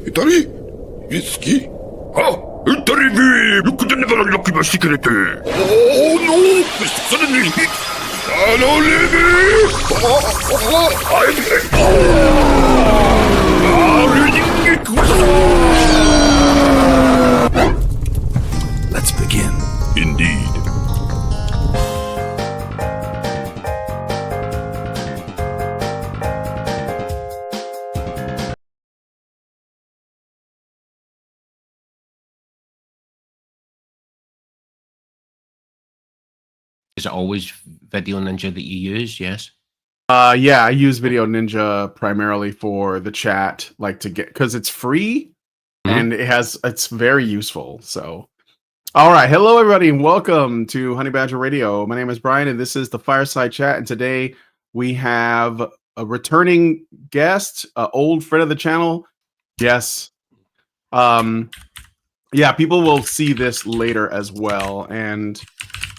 Italy? Whiskey? Ah, Italy! Look at the never lucky my secret. Oh no! Suddenly hit! Hello, Libby! Let's begin. Indeed. Is it always Video Ninja that you use? Yes. Yeah, I use Video Ninja primarily for the chat, like to get because it's free and it's very useful. So, all right, hello everybody, and welcome to Honey Badger Radio. My name is Brian, and this is the Fireside Chat. And today we have a returning guest, old friend of the channel. Yes, yeah, people will see this later as well, and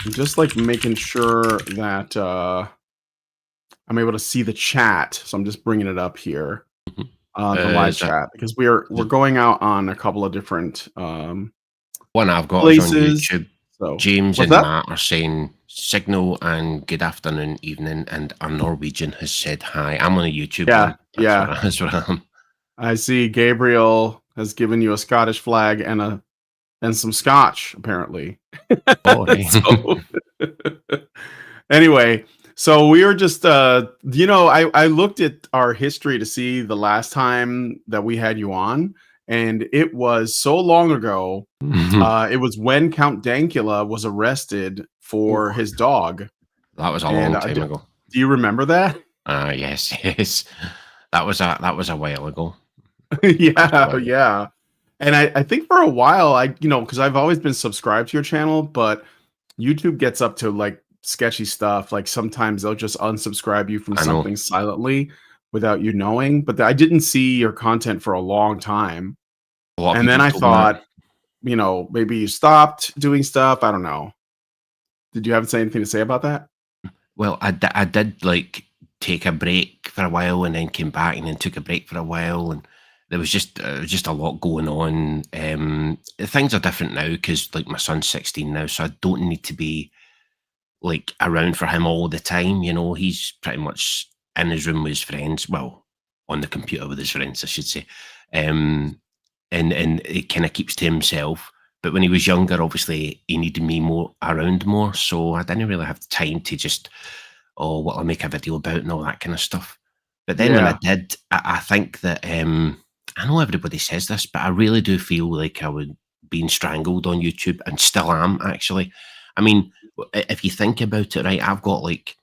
I'm just like making sure that I'm able to see the chat, so I'm just bringing it up here, the live chat, because we're going out on a couple of different one I've got places. is on YouTube. So James and Matt are saying signal and good afternoon, evening, and a Norwegian has said hi. I'm on a YouTube. Yeah, yeah. That's what I am. I see Gabriel has given you a Scottish flag and some scotch, apparently. Oh, hey. Anyway, so we were just, I looked at our history to see the last time that we had you on, and it was so long ago. It was when Count Dankula was arrested for his dog. That was a long time ago. Do you remember that? Yes. That was a while ago. Yeah. And I think for a while, because I've always been subscribed to your channel, but YouTube gets up to like sketchy stuff. Like sometimes they'll just unsubscribe you from something silently without you knowing. But I didn't see your content for a long time. And then I thought, maybe you stopped doing stuff. I don't know. Did you have anything to say about that? Well, I did like take a break for a while and then came back and then took a break for a while, and there was just a lot going on. Things are different now because like my son's 16 now, so I don't need to be like around for him all the time. He's pretty much in his room with his friends, well, on the computer with his friends, I should say. And it kind of keeps to himself. But when he was younger, obviously he needed me around more, so I didn't really have the time to just, what I'll make a video about and all that kind of stuff. But then when I did, I think that I know everybody says this, but I really do feel like I was being strangled on YouTube, and still am, actually. I mean, if you think about it, right, I've got like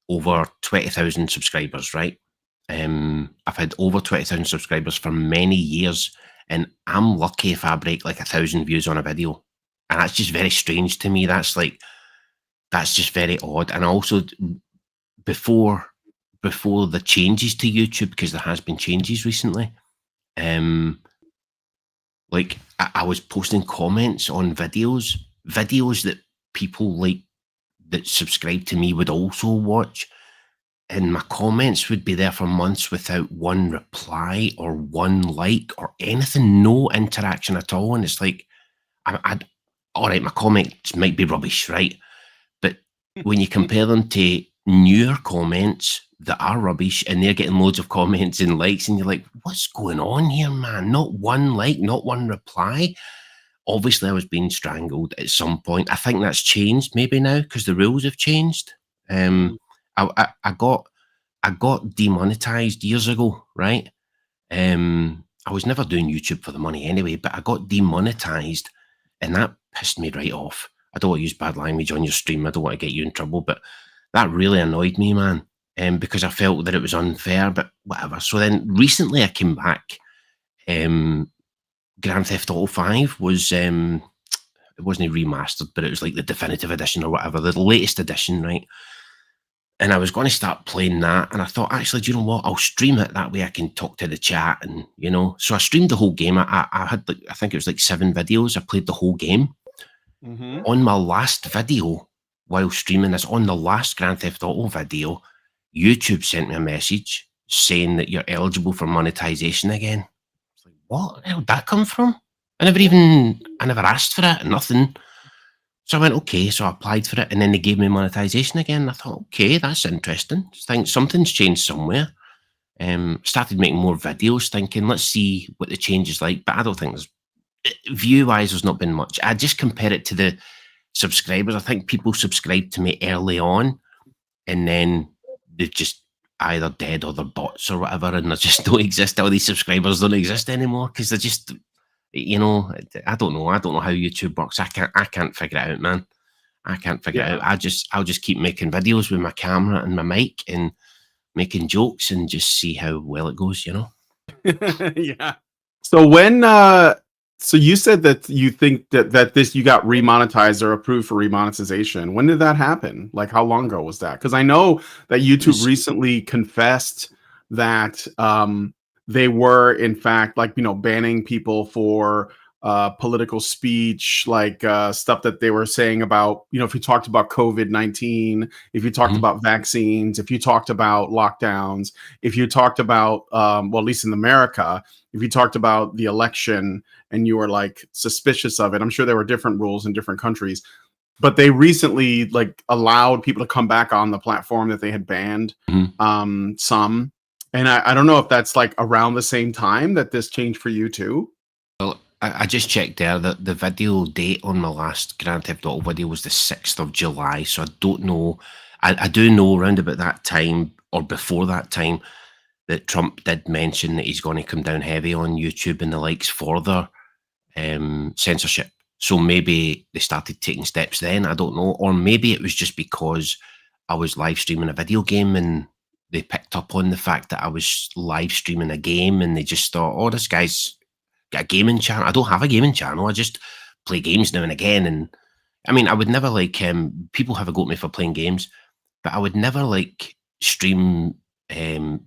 over 20,000 subscribers, right? I've had over 20,000 subscribers for many years, and I'm lucky if I break like 1,000 views on a video. And that's just very strange to me. That's just very odd. And also before the changes to YouTube, because there has been changes recently, like I was posting comments on videos that people like that subscribe to me would also watch, and my comments would be there for months without one reply or one like or anything, no interaction at all. And it's like, all right, my comments might be rubbish, right? But when you compare them to newer comments that are rubbish and they're getting loads of comments and likes, and you're like, what's going on here, man? Not one like, not one reply. Obviously, I was being strangled at some point. I think that's changed maybe now because the rules have changed. I got demonetized years ago, right? I was never doing YouTube for the money anyway, but I got demonetized, and that pissed me right off. I don't want to use bad language on your stream. I don't want to get you in trouble, but that really annoyed me, man, because I felt that it was unfair, but whatever. So then recently I came back. Grand Theft Auto 5 was, it wasn't remastered, but it was like the definitive edition or whatever, the latest edition, right? And I was going to start playing that, and I thought, actually, do you know what? I'll stream it. That way I can talk to the chat, and, So I streamed the whole game. I had, like, I think it was like 7 videos. I played the whole game. On my last video, while streaming this, on the last Grand Theft Auto video, YouTube sent me a message saying that you're eligible for monetization again. It's like, what the hell did that come from? I never asked for it, nothing. So I went, okay, so I applied for it, and then they gave me monetization again. I thought, okay, that's interesting. Think something's changed somewhere. Started making more videos, thinking, let's see what the change is like. But I don't think view-wise, there's not been much. I just compare it to the subscribers. I think people subscribed to me early on, and then they've just either dead or they're bots or whatever, and they just don't exist. All these subscribers don't exist anymore because they're just, I don't know. I don't know how YouTube works. I can't figure it out, man. I can't figure it out. I'll just keep making videos with my camera and my mic and making jokes and just see how well it goes, Yeah. So when so you said that you think that this you got remonetized or approved for remonetization. When did that happen? Like how long ago was that? Because I know that YouTube recently confessed that they were in fact like banning people for political speech, like stuff that they were saying about, if you talked about COVID-19, if you talked about vaccines, if you talked about lockdowns, if you talked about, well, at least in America, if you talked about the election and you were like suspicious of it, I'm sure there were different rules in different countries, but they recently like allowed people to come back on the platform that they had banned some. And I don't know if that's like around the same time that this changed for you too. Well, I just checked there that the video date on my last Grand Theft Auto video was the 6th of July. So I don't know. I do know around about that time or before that time that Trump did mention that he's going to come down heavy on YouTube and the likes for their censorship. So maybe they started taking steps then. I don't know. Or maybe it was just because I was live streaming a video game and they picked up on the fact that I was live streaming a game and they just thought, oh, this guy's got a gaming channel. I don't have a gaming channel. I just play games now and again. And I mean, I would never like, people have a go at me for playing games, but I would never like stream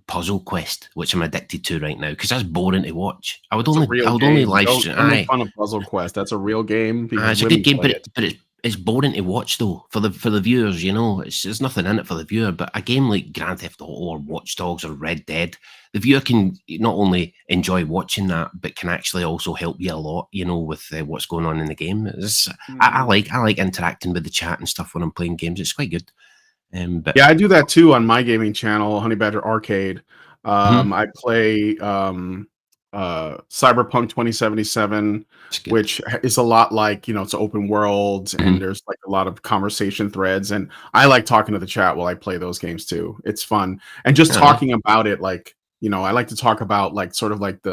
Puzzle Quest, which I'm addicted to right now because that's boring to watch. I would only live stream. Don't make fun of Puzzle Quest. That's a real game. It's a good game, but it's boring to watch though for the viewers. There's nothing in it for the viewer. But a game like Grand Theft Auto or Watch Dogs or Red Dead, the viewer can not only enjoy watching that, but can actually also help you a lot. With what's going on in the game. I like interacting with the chat and stuff when I'm playing games. It's quite good. But yeah, I do that too on my gaming channel, Honey Badger Arcade. I play Cyberpunk 2077, which is a lot like, it's open world and there's like a lot of conversation threads. And I like talking to the chat while I play those games too. It's fun. And just talking about it, like, I like to talk about like sort of like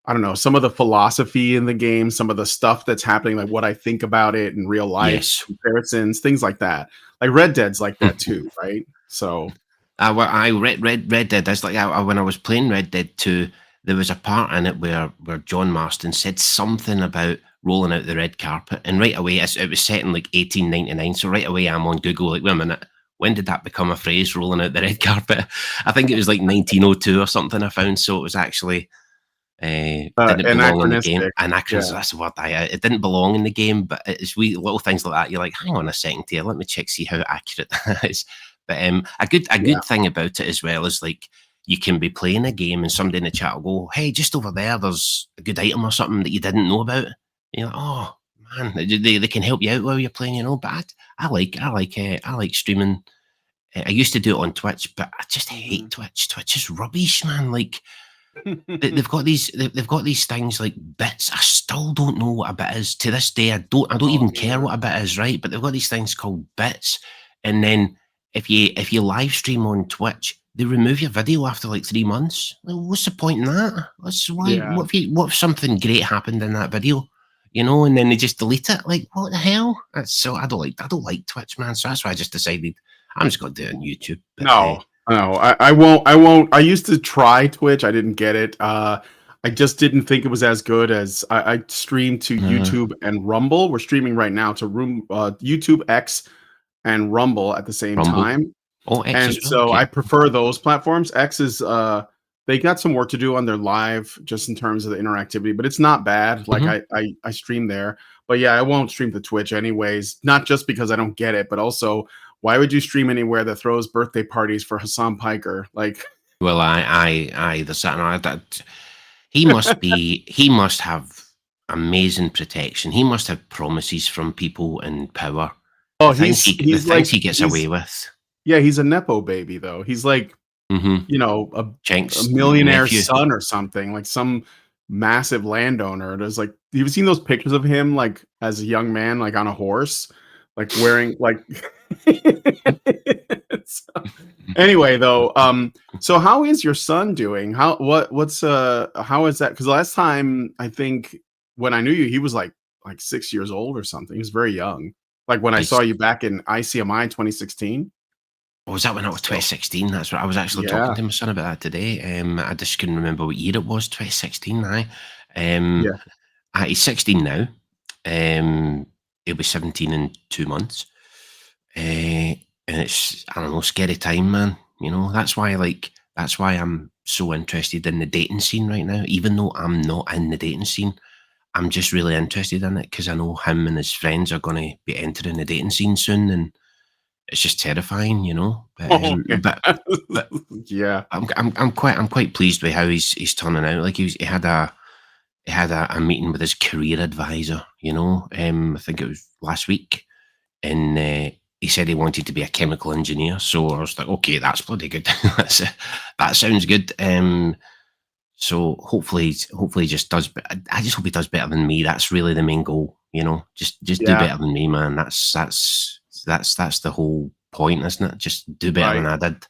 I don't know, some of the philosophy in the game, some of the stuff that's happening, like what I think about it in real life, comparisons, things like that. Like Red Dead's like that too, right? So I Red Dead. That's like when I was playing Red Dead 2, there was a part in it where John Marston said something about rolling out the red carpet, and right away it was set in like 1899. So right away I'm on Google like, wait a minute, when did that become a phrase? Rolling out the red carpet? I think it was like 1902 or something. I found so it was actually. Didn't belong in the game. Anachronistic. That's the word. It didn't belong in the game, but it's little things like that. You're like, hang on a second here, let me see how accurate that is. But a good thing about it as well is like you can be playing a game and somebody in the chat will go, hey, just over there's a good item or something that you didn't know about. And you're like, oh man, they can help you out while you're playing, But I like streaming. I used to do it on Twitch, but I just hate Twitch. Twitch is rubbish, man. Like. They've got these things like bits. I still don't know what a bit is to this day. I don't even care what a bit is, right? But they've got these things called bits, and then if you live stream on Twitch, they remove your video after like 3 months. Like, what's the point in that? What if something great happened in that video, and then they just delete it? Like, what the hell? I don't like Twitch, man. So that's why I just decided I'm just gonna do it on YouTube. But, no, I won't. I used to try Twitch. I didn't get it. I just didn't think it was as good as I streamed to YouTube and Rumble. We're streaming right now to YouTube, X, and Rumble at the same time. Oh, X and so okay. I prefer those platforms. X is they got some work to do on their live, just in terms of the interactivity, but it's not bad. Like I stream there, but yeah, I won't stream to Twitch anyways. Not just because I don't get it, but also. Why would you stream anywhere that throws birthday parties for Hassan Piker? Like, well, there's that. He must have amazing protection. He must have promises from people and power. Oh, The things he gets away with. yeah, he's a nepo baby though. He's like, Mm-hmm. you know, a Jenks millionaire nephew. son or something, like some massive landowner. There's like, you've seen those pictures of him like as a young man, like on a horse, like wearing like. So, anyway, though, so how is your son doing? How is that? Because last time I think when I knew you, he was like 6 years old or something. He was very young. Like when I saw you back in ICMI 2016. Oh, was that when it was 2016? That's what I was actually talking Yeah. to my son about that today. I just couldn't remember what year it was. 2016. Yeah. He's 16 now. He'll be 17 in 2 months. And it's, I don't know, scary time, man. You know, that's why I'm so interested in the dating scene right now. Even though I'm not in the dating scene, I'm just really interested in it because I know him and his friends are going to be entering the dating scene soon, and it's just terrifying, you know. Oh, But yeah. I'm quite pleased with how he's turning out. Like he had a meeting with his career advisor, you know. I think it was last week, and he said he wanted to be a chemical engineer. So I was like, okay, that's bloody good. That sounds good. So hopefully he just does. I just hope he does better than me. That's really the main goal, you know. Just do Yeah. better than me, man. That's the whole point, isn't it? Just do better than I did.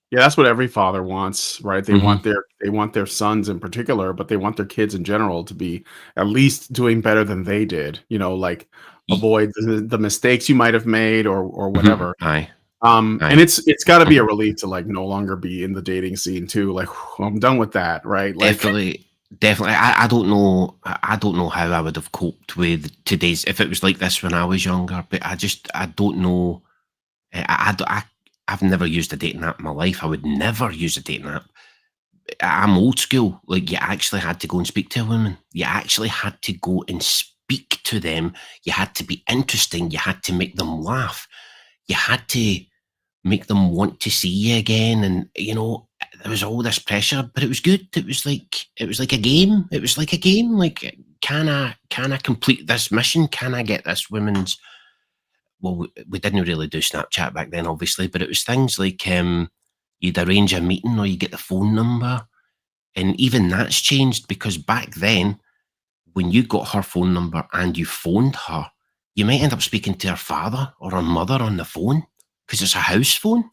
Yeah, that's what every father wants, right? They Mhm. want their sons in particular, but they want their kids in general to be at least doing better than they did. You know, like Ye- avoid the mistakes you might have made or Mhm. whatever. Aye, And aye. it's got to be a relief to like no longer be in the dating scene too. Like I'm done with that, right? Like Definitely. I don't know. I don't know how I would have coped with today's if it was like this when I was younger. But I don't know. I've never used a dating app in my life. I would never use a dating app. I'm old school. Like you actually had to go and speak to a woman. You actually had to go and speak to them. You had to be interesting. You had to make them laugh. You had to make them want to see you again. And you know, there was all this pressure, but it was good. It was like a game. It was like a game. Like, can I complete this mission? Can I get this woman's? Well, we didn't really do Snapchat back then, obviously, but it was things like you'd arrange a meeting or you get the phone number, and even that's changed because back then, when you got her phone number and you phoned her, you might end up speaking to her father or her mother on the phone because it's a house phone.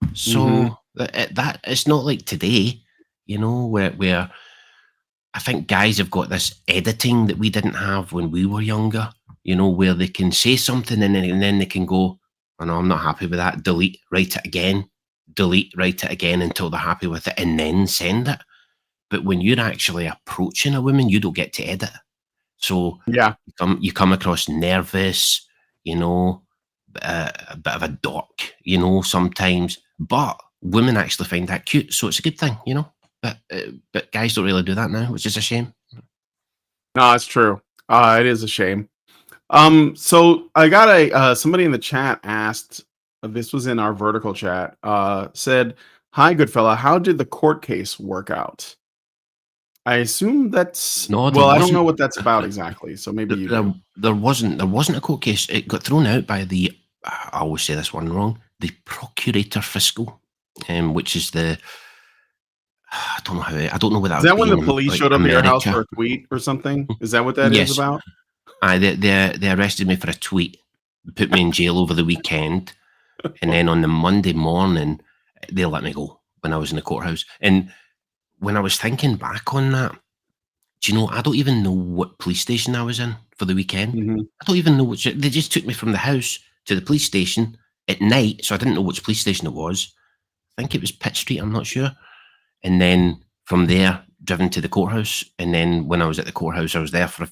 mhm. So that it's not like today, you know, where I think guys have got this editing that we didn't have when we were younger, you know, where they can say something and then they can go, oh no, I'm not happy with that, write it again, delete, write it again until they're happy with it and then send it. But when you're actually approaching a woman, you don't get to edit. So Yeah. you come across nervous, you know, a bit of a dork, you know, sometimes. But women actually find that cute, so it's a good thing, you know. But guys don't really do that now, which is a shame. No, it's true. It is a shame. So I got somebody in the chat asked, this was in our vertical chat, said, "Hi, good fella. How did the court case work out?" I assume that's No, there well, I don't know wasn't. what that's about exactly, so maybe you do. There wasn't a court case. It got thrown out by the. I always say this one wrong. The procurator fiscal, which is the. I don't know how. I don't know what that Is would that be when the in police like showed up at your house for America. a tweet or something? Is that what that is Yes, about? they arrested me for a tweet, put me in jail over the weekend, and then on the Monday morning they let me go when I was in the courthouse. And when I was thinking back on that, do you know, I don't even know what police station I was in for the weekend. Mhm. I don't even know which. They just took me from the house to the police station at night, so I didn't know which police station it was. I think it was Pitt Street. I'm not sure. And then from there, driven to the courthouse. And then when I was at the courthouse, I was there for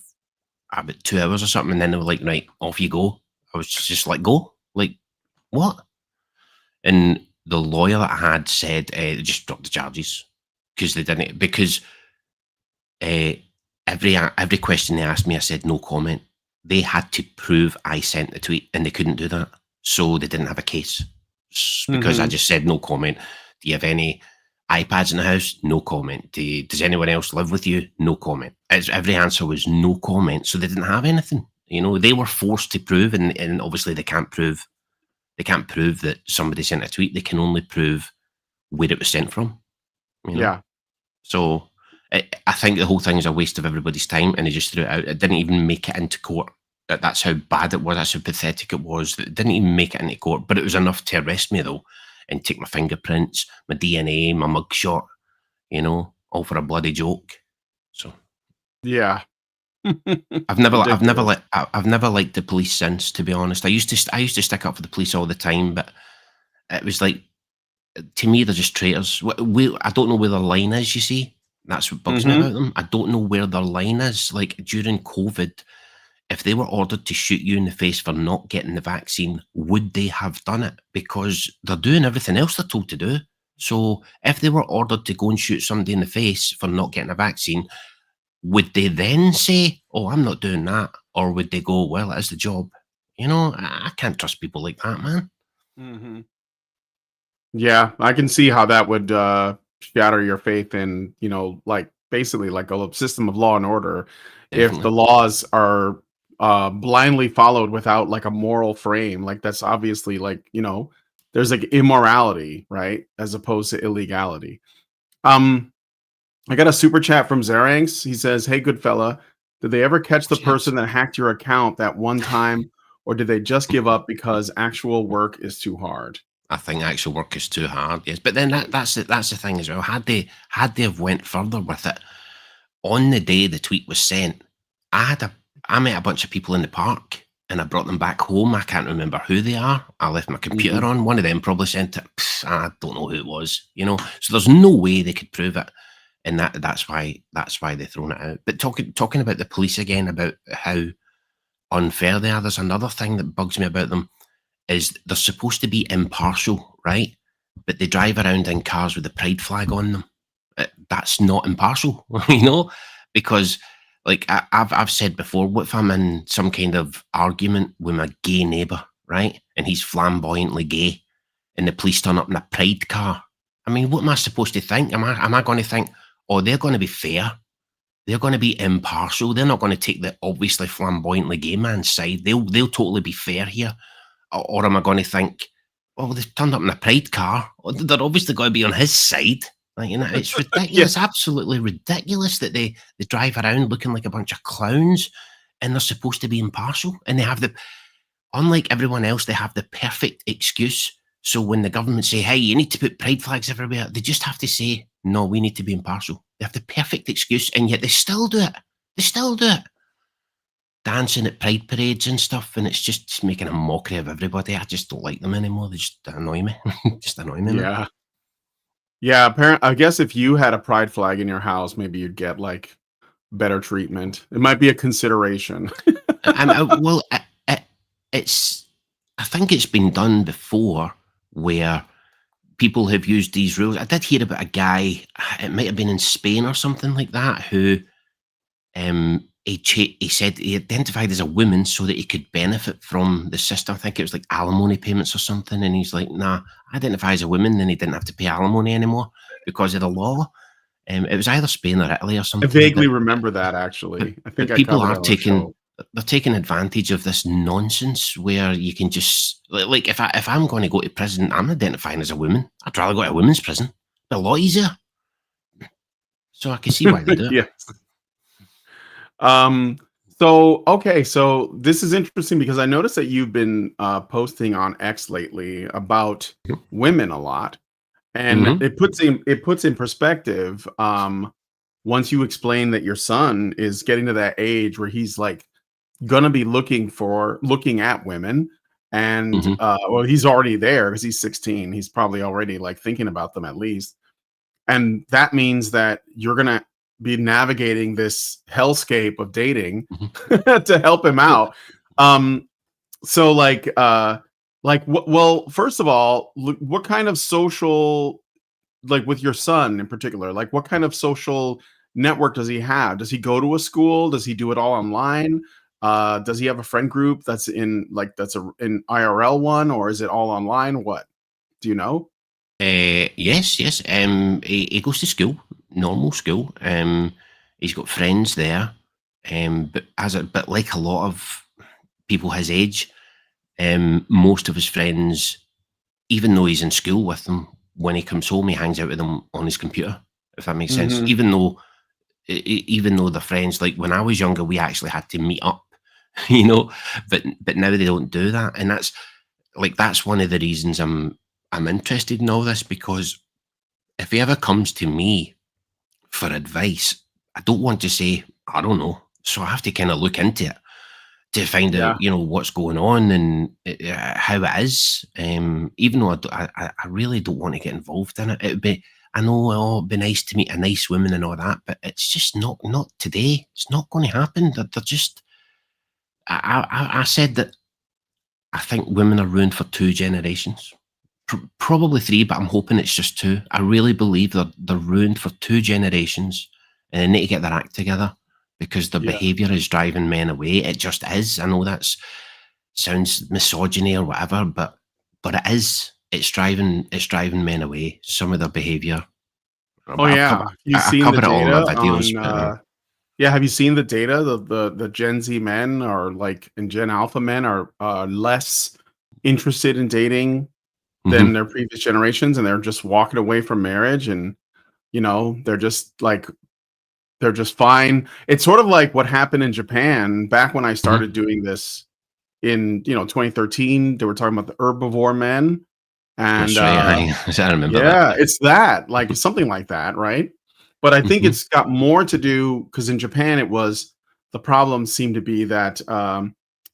about 2 hours or something. And then they were like, "Right, off you go." I was just like, "Go? Like what?" And the lawyer that I had said, just drop the charges because they didn't because uh, every question they asked me, I said no comment. They had to prove I sent the tweet, and they couldn't do that, so they didn't have a case because I Mhm. just said no comment. Do you have any iPads in the house, no comment. Does anyone else live with you? No comment. Every answer was no comment. So they didn't have anything. You know, they were forced to prove, and obviously they can't prove that somebody sent a tweet. They can only prove where it was sent from. You know? Yeah. So I think the whole thing is a waste of everybody's time, and they just threw it out. It didn't even make it into court. That's how bad it was. That's how pathetic it was. It didn't even make it into court, but it was enough to arrest me though, and take my fingerprints, my DNA, my mugshot. You know, all for a bloody joke. So Yeah. I've never Ridiculous. I've never liked the police since. To be honest, I used to stick up for the police all the time, but it was like, to me, they're just traitors. I don't know where their line is, you see. That's what bugs me Mhm. about them. I don't know where their line is. Like during COVID, if they were ordered to shoot you in the face for not getting the vaccine, would they have done it? Because they're doing everything else they're told to do. So if they were ordered to go and shoot somebody in the face for not getting a vaccine, would they then say, "Oh, I'm not doing that," or would they go, "Well, it is the job"? You know, I can't trust people like that, man. Mhm. Yeah, I can see how that would shatter your faith in, like basically like a system of law and order if Definitely. the laws are blindly followed without like a moral frame. Like that's obviously like, there's like immorality, right? As opposed to illegality. Um I got a super chat from Zaranx. He says, "Hey, good fella, did they ever catch the Cheers. person that hacked your account that one time, or did they just give up because actual work is too hard?" I think actual work is too hard. Yes, but then that's the thing as well. Had they have went further with it on the day the tweet was sent, I met a bunch of people in the park and I brought them back home. I can't remember who they are. I left my computer Mhm. on. One of them probably sent it. I don't know who it was. You know, so there's no way they could prove it, and that's why they've thrown it out. But talking about the police again, about how unfair they are. There's another thing that bugs me about them is they're supposed to be impartial, right? But they drive around in cars with the pride flag on them. That's not impartial, you know, because like I've said before, what if I'm in some kind of argument with my gay neighbour, right, and he's flamboyantly gay, and the police turn up in a pride car? I mean, what am I supposed to think? Am I going to think, oh, they're going to be fair? They're going to be impartial. They're not going to take the obviously flamboyantly gay man's side. They'll totally be fair here. Or am I going to think, well, they've turned up in a pride car. They're obviously going to be on his side. Like, you know, it's Yeah. ridiculous, absolutely ridiculous that they drive around looking like a bunch of clowns, and they're supposed to be impartial. And they have unlike everyone else, they have the perfect excuse. So when the government say, "Hey, you need to put pride flags everywhere," they just have to say, "No, we need to be impartial." They have the perfect excuse, and yet they still do it. They still do it. Dancing at pride parades and stuff, and it's just making a mockery of everybody. I just don't like them anymore. They just annoy me. Just annoy me, man. Yeah. Yeah, I guess if you had a pride flag in your house, maybe you'd get like better treatment. It might be a consideration. Well, it's. I think it's been done before, where people have used these rules. I did hear about a guy. It might have been in Spain or something like that, who he said he identified as a woman so that he could benefit from the system. I think it was like alimony payments or something. And he's like, "Nah, I identify as a woman," then he didn't have to pay alimony anymore because of the law. It was either Spain or Italy or I something. vaguely But remember that but actually. I think but I people covered are it on a taking show. they're taking advantage of this nonsense where you can just like if I'm going to go to prison, I'm identifying as a woman. I'd rather go to a women's prison. Be a lot easier. So I can see why they do it. Yes. Um, so okay, so this is interesting because I noticed that you've been posting on X lately about women a lot. And Mm-hmm. it puts in perspective, once you explain that your son is getting to that age where he's like gonna be looking at women, and Mm-hmm. well, he's already there because he's 16. He's probably already like thinking about them at least. And that means that you're gonna be navigating this hellscape of dating Mm-hmm. to help him out. Um, so well, first of all, what kind of social, like with your son in particular, like what kind of social network does he have? Does he go to a school? Does he do it all online? Does he have a friend group that's in like that's in IRL one, or is it all online? What do you know? Yes, yes. He goes to school, normal school. He's got friends there. But like a lot of people his age, most of his friends, even though he's in school with them, when he comes home, he hangs out with them on his computer. If that makes sense. Hmm. Even though they're friends, like when I was younger, we actually had to meet up, you know. But now they don't do that, and that's one of the reasons I'm interested in all this, because if he ever comes to me for advice, I don't want to say, I don't know. So I have to kind of look into it to find Yeah. out, what's going on and how it is. Even though I really don't want to get involved in it. I know, it'd be nice to meet a nice woman and all that, but it's just not today. It's not going to happen. They're just. I said that I think women are ruined for 2 generations. Probably 3, but I'm hoping it's just 2. I really believe they're ruined for 2 generations, and they need to get their act together because their Yeah. behaviour is driving men away. It just is. I know that sounds misogyny or whatever, but it is. It's driving men away. Some of their behaviour. Oh I've yeah. covered You've I seen the covered it all in my data videos, on but yeah, have you seen the data? The Gen Z men are like and Gen Alpha men are less interested in dating than mhm, their previous generations, and they're just walking away from marriage, and they're just fine. It's sort of like what happened in Japan back when I started mhm. doing this in 2013. They were talking about the herbivore men, and That's right. I remember that. yeah, it's that, like, something like that, right? But I think Mhm, it's got more to do because in Japan, the problem seemed to be that,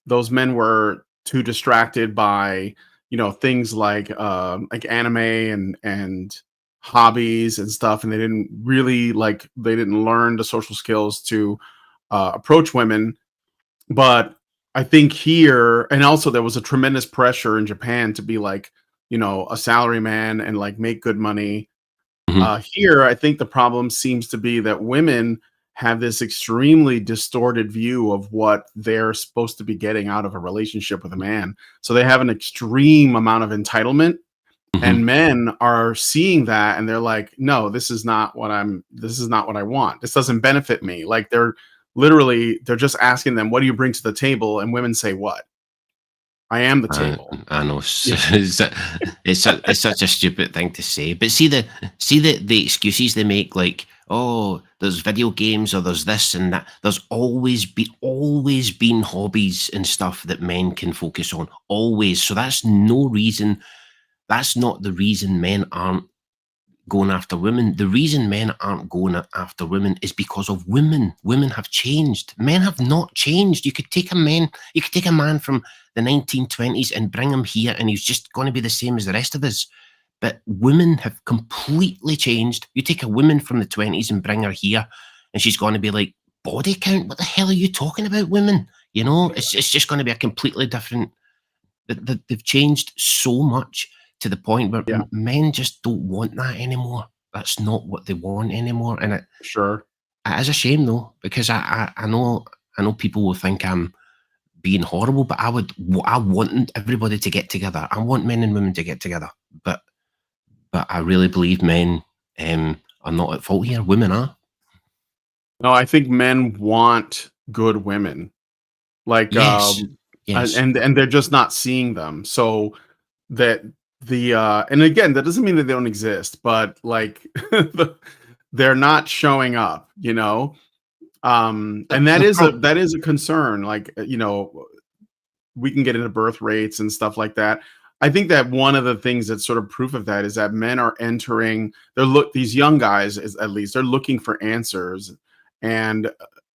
those men were too distracted by, things like anime and hobbies and stuff, and they didn't learn the social skills to, approach women. But I think here, and also there was a tremendous pressure in Japan to be like, a salary man and like make good money. mhm, Here, I think the problem seems to be that women have this extremely distorted view of what they're supposed to be getting out of a relationship with a man. So they have an extreme amount of entitlement, and mhm. men are seeing that and they're like, no, this is not what I want. This doesn't benefit me. Like they're just asking them, what do you bring to the table? And women say, what? I am the I table. I know Yeah. it's such a stupid thing to say, but see the excuses they make, like, oh, there's video games or there's this and that. There's always been hobbies and stuff that men can focus on, always. So that's no reason. That's not the reason men aren't going after women. The reason men aren't going after women is because of women. Women have changed. Men have not changed. You could take a man from the 1920s and bring him here, and he's just going to be the same as the rest of us. But women have completely changed. You take a woman from the 20s and bring her here, and she's going to be like, body count? What the hell are you talking about, women? It's just going to be a completely different. They've changed so much to the point where Yeah, men just don't want that anymore. That's not what they want anymore, and sure. it is a shame though, because I know people will think I'm being horrible, but I want everybody to get together. I want men and women to get together, but I really believe men are not at fault here. Women are. No, I think men want good women. Like, Yes, yes. and they're just not seeing them. So that and again, that doesn't mean that they don't exist, but like they're not showing up, The, and the pro- that is a concern. Like, we can get into birth rates and stuff like that. I think that one of the things that's sort of proof of that is that men are entering. These young guys, at least, they're looking for answers, and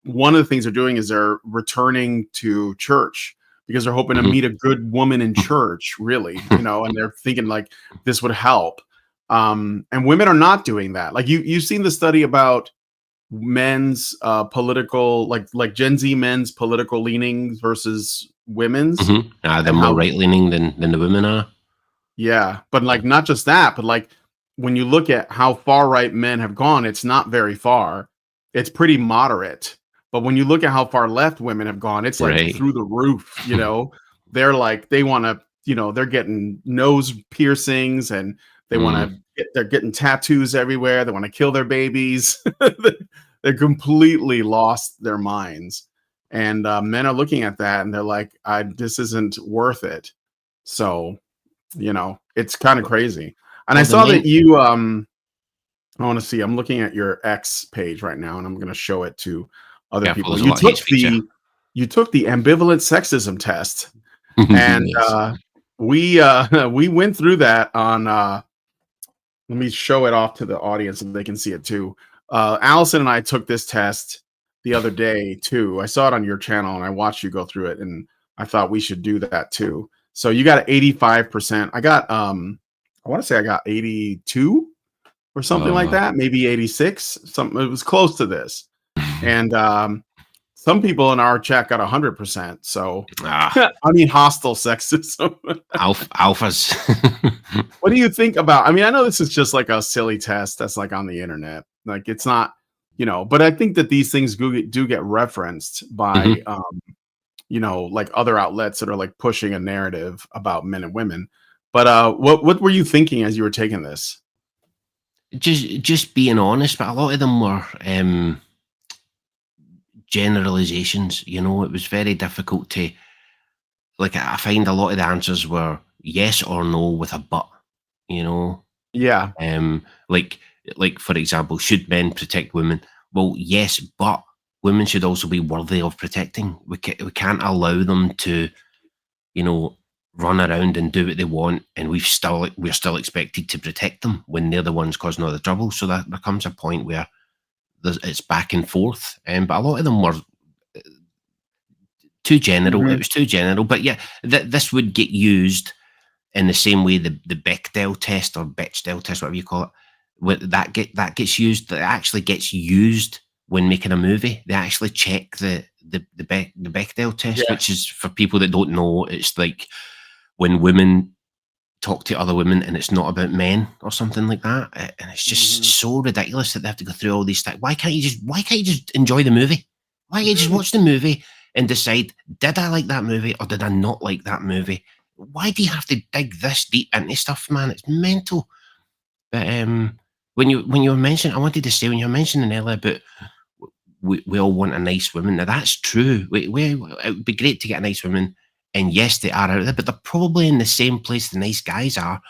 one of the things they're doing is they're returning to church because they're hoping to Mhm. meet a good woman in church, really, and they're thinking like this would help. And women are not doing that. Like you've seen the study about men's political, like Gen Z men's political leanings versus women's, They're and more how right leaning than the women are. yeah, but Yeah. like not just that, but like when you look at how far right men have gone, it's not very far. It's pretty moderate. But when you look at how far left women have gone, it's like Right. through the roof. They're like they want to, they're getting nose piercings and They want to. They're getting tattoos everywhere. They want to kill their babies. They're completely lost their minds, and men are looking at that and they're like, "This isn't worth it." So, it's kind of crazy. And I Well, saw that you. I want to see. I'm looking at your X page right now, and I'm going to show it to other careful, people. there's a lot of hate speech. You took the ambivalent sexism test, and Yes. we went through that on. Let me show it off to the audience so they can see it too. Allison and I took this test the other day too. I saw it on your channel and I watched you go through it, and I thought we should do that too. So you got 85%. I got I want to say I got 82 or something like that, maybe 86. Something, it was close to this. And some people in our chat got 100%. So I mean, hostile sexism. Alphas. What do you think about? I mean, I know this is just like a silly test that's like on the internet. Like it's not, but I think that these things do get referenced by, like other outlets that are like pushing a narrative about men and women. But what were you thinking as you were taking this? Just being honest, but a lot of them were generalizations. It was very difficult to, like, I find a lot of the answers were yes or no with a but. Yeah. Like for example, should men protect women? Well, yes, but women should also be worthy of protecting. We can't allow them to, run around and do what they want, and we're still expected to protect them when they're the ones causing all the trouble. So that there comes a point where it's back and forth. But a lot of them were too general. Mhm. It was too general. But yeah, this would get used in the same way the Bechdel test or Bechdel test, whatever you call it, that gets used. That actually gets used when making a movie. They actually check the Bechdel test, Yeah. which is, for people that don't know, it's like when women talk to other women and it's not about men or something like that, and it's just so ridiculous that they have to go through all these things. Why can't you just enjoy the movie? Why can't you just watch the movie and decide, did I like that movie or did I not like that movie? Why do you have to dig this deep into stuff, man? It's mental. But when you were mentioning, I wanted to say, when you were mentioning earlier about we all want a nice woman. Now that's true. It would be great to get a nice woman, and yes, they are out there, but they're probably in the same place the nice guys are,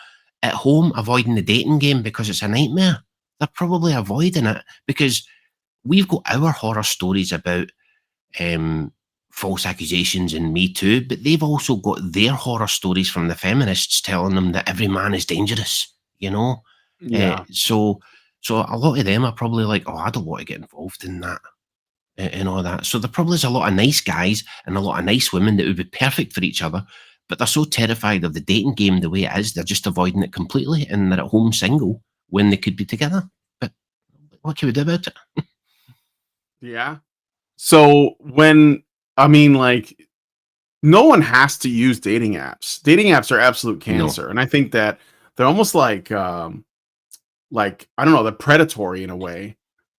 at home, avoiding the dating game because it's a nightmare. They're probably avoiding it because we've got our horror stories about false accusations and Me Too, but they've also got their horror stories from the feminists telling them that every man is dangerous, Yeah. So a lot of them are probably like, oh, I don't want to get involved in that and all that. So there probably is a lot of nice guys and a lot of nice women that would be perfect for each other, but they're so terrified of the dating game the way it is, they're just avoiding it completely, and they're at home single when they could be together. But what can we do about it? Yeah. So no one has to use dating apps. Dating apps are absolute cancer. And I think that they're almost like I don't know, they're predatory in a way.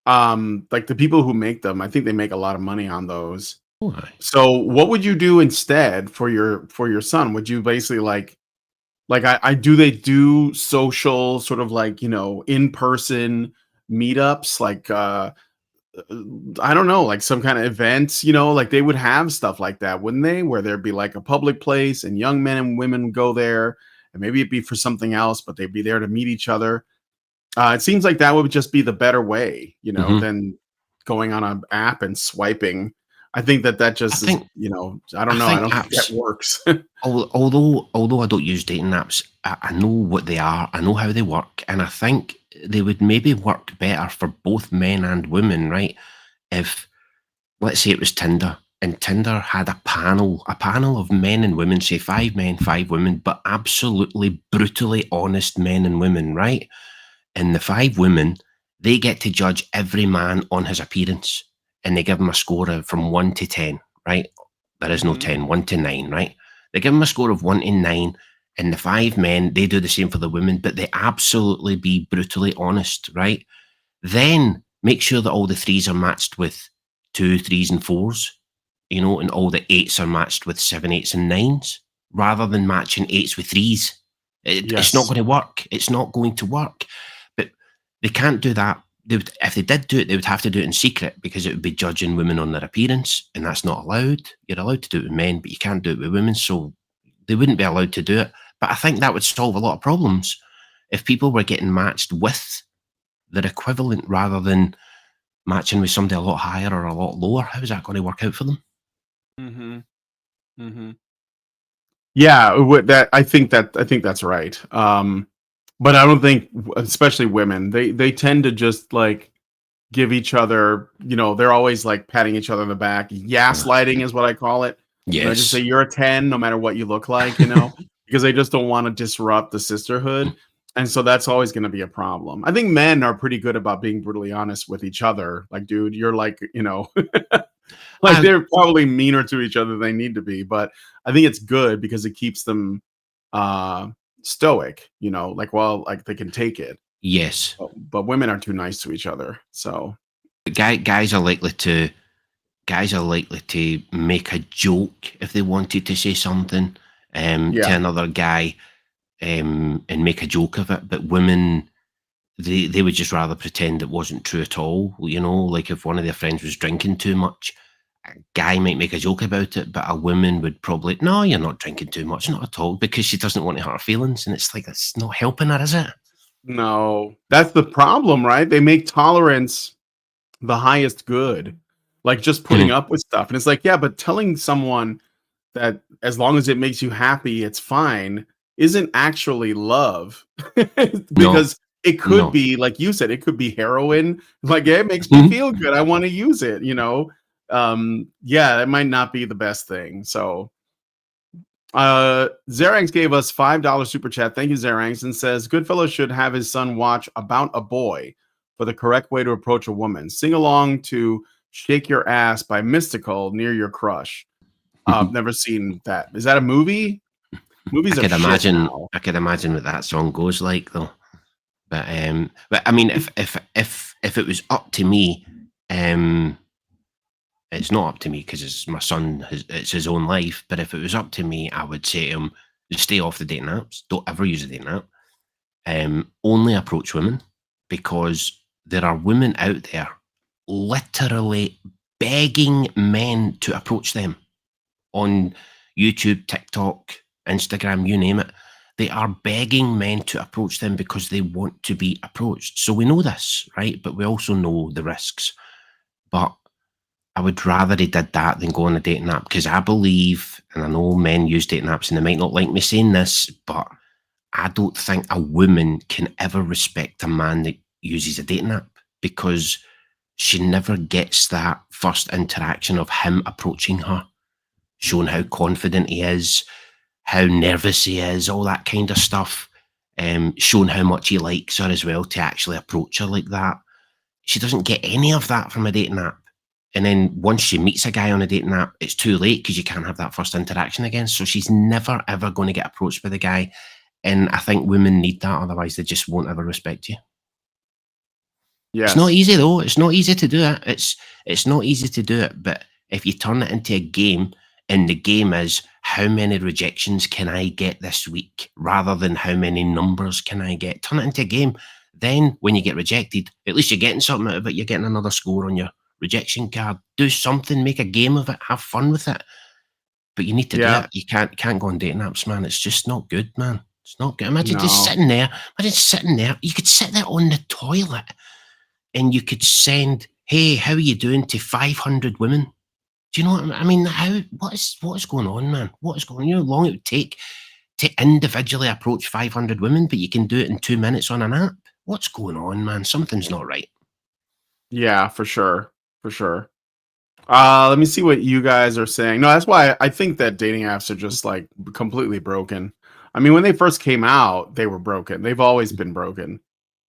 Like the people who make them, I think they make a lot of money on those. Why? So what would you do instead for your son? Would you basically do they do social sort of like, in-person meetups, like I don't know, like some kind of events, like they would have stuff like that, wouldn't they? Where there'd be like a public place and young men and women go there, and maybe it'd be for something else, but they'd be there to meet each other. It seems like that would just be the better way, than going on an app and swiping. I think that just is, I don't know. I don't think that works. Although I don't use dating apps, I know what they are. I know how they work, and I think they would maybe work better for both men and women, right? If, let's say, it was Tinder, and Tinder had a panel of men and women, say 5 men, 5 women, but absolutely brutally honest men and women, right? And the 5 women, they get to judge every man on his appearance, and they give him a score from 1 to 10, right? There is no 10, 1 to 9, right? They give him a score of 1 to 9, and the 5 men, they do the same for the women, but they absolutely be brutally honest, right? Then make sure that all the 3s are matched with 2, 3s, and 4s, and all the 8s are matched with 7, 8s, and 9s, rather than matching 8s with 3s. It's not Yes. going to work. It's not going to work. But they can't do that. If they did do it, they would have to do it in secret because it would be judging women on their appearance, and that's not allowed. You're allowed to do it with men, but you can't do it with women, so they wouldn't be allowed to do it. But I think that would solve a lot of problems if people were getting matched with their equivalent rather than matching with somebody a lot higher or a lot lower. How is that going to work out for them? Mm-hmm. Mm-hmm. Yeah, I think that's right. But I don't think, especially women, they tend to just like give each other, they're always like patting each other on the back. Gaslighting is what I call it. Just say Yes. you're a 10 no matter what you look like, because they just don't want to disrupt the sisterhood. And so that's always going to be a problem. I think men are pretty good about being brutally honest with each other. Like, dude, you're like, like they're probably meaner to each other than they need to be, but I think it's good because it keeps them stoic, like they can take it. Yes. But women are too nice to each other. So Guys are likely to make a joke if they wanted to say something to another guy and make a joke of it. But women, they would just rather pretend it wasn't true at all. Like if one of their friends was drinking too much, a guy might make a joke about it, but a woman would probably, no, you're not drinking too much, not at all, because she doesn't want to hurt her feelings. And it's like, that's not helping her, is it? no, that's the problem, right? They make tolerance the highest good, like just putting up with stuff. And it's like, yeah, but telling someone that as long as it makes you happy, it's fine, isn't actually love. Because it could be, like you said, it could be heroin. Like, yeah, it makes me feel good. I want to use it, yeah, it might not be the best thing. So Zeranx gave us $5 super chat. Thank you, Zeranx, and says Goodfellow should have his son watch About a Boy for the correct way to approach a woman. Sing along to Shake Your Ass by Mystical near your crush. I've never seen that. Is that a movie? Movies I could imagine. now. I could imagine what that song goes like, though. But I mean, if it was up to me, it's not up to me because it's my son. It's his own life. But if it was up to me, I would say to him, just stay off the dating apps. Don't ever use a dating app. Only approach women, because there are women out there literally begging men to approach them on YouTube, TikTok, Instagram, you name it. They are begging men to approach them because they want to be approached. So we know this, right? But we also know the risks. But I would rather he did that than go on a dating app, because I believe, and I know men use dating apps and they might not like me saying this, but I don't think a woman can ever respect a man that uses a dating app, because she never gets that first interaction of him approaching her, showing how confident he is, how nervous he is, all that kind of stuff, showing how much he likes her as well, to actually approach her like that. She doesn't get any of that from a dating app. And then once she meets a guy on a dating app, it's too late because you can't have that first interaction again. So she's never, ever going to get approached by the guy. And I think women need that, otherwise they just won't ever respect you. Yes. It's not easy, though. It's not easy to do it. It's not easy to do it. But if you turn it into a game, and the game is how many rejections can I get this week, rather than how many numbers can I get, turn it into a game. Then when you get rejected, at least you're getting something out of it. You're getting another score on your rejection card. Do something, make a game of it, have fun with it. But you need to do it. You can't go on dating apps, man. It's just not good, man. It's not good. Imagine just sitting there. Imagine sitting there. You could sit there on the toilet and you could send, hey, how are you doing, to 500 women. Do you know what I mean? What is going on, man? What is going on? You know how long it would take to individually approach 500 women, but you can do it in 2 minutes on an app? What's going on, man? Something's not right. Yeah, for sure. For sure. Let me see what you guys are saying. No, that's why I think that dating apps are just like completely broken. I mean, when they first came out, they were broken. They've always been broken.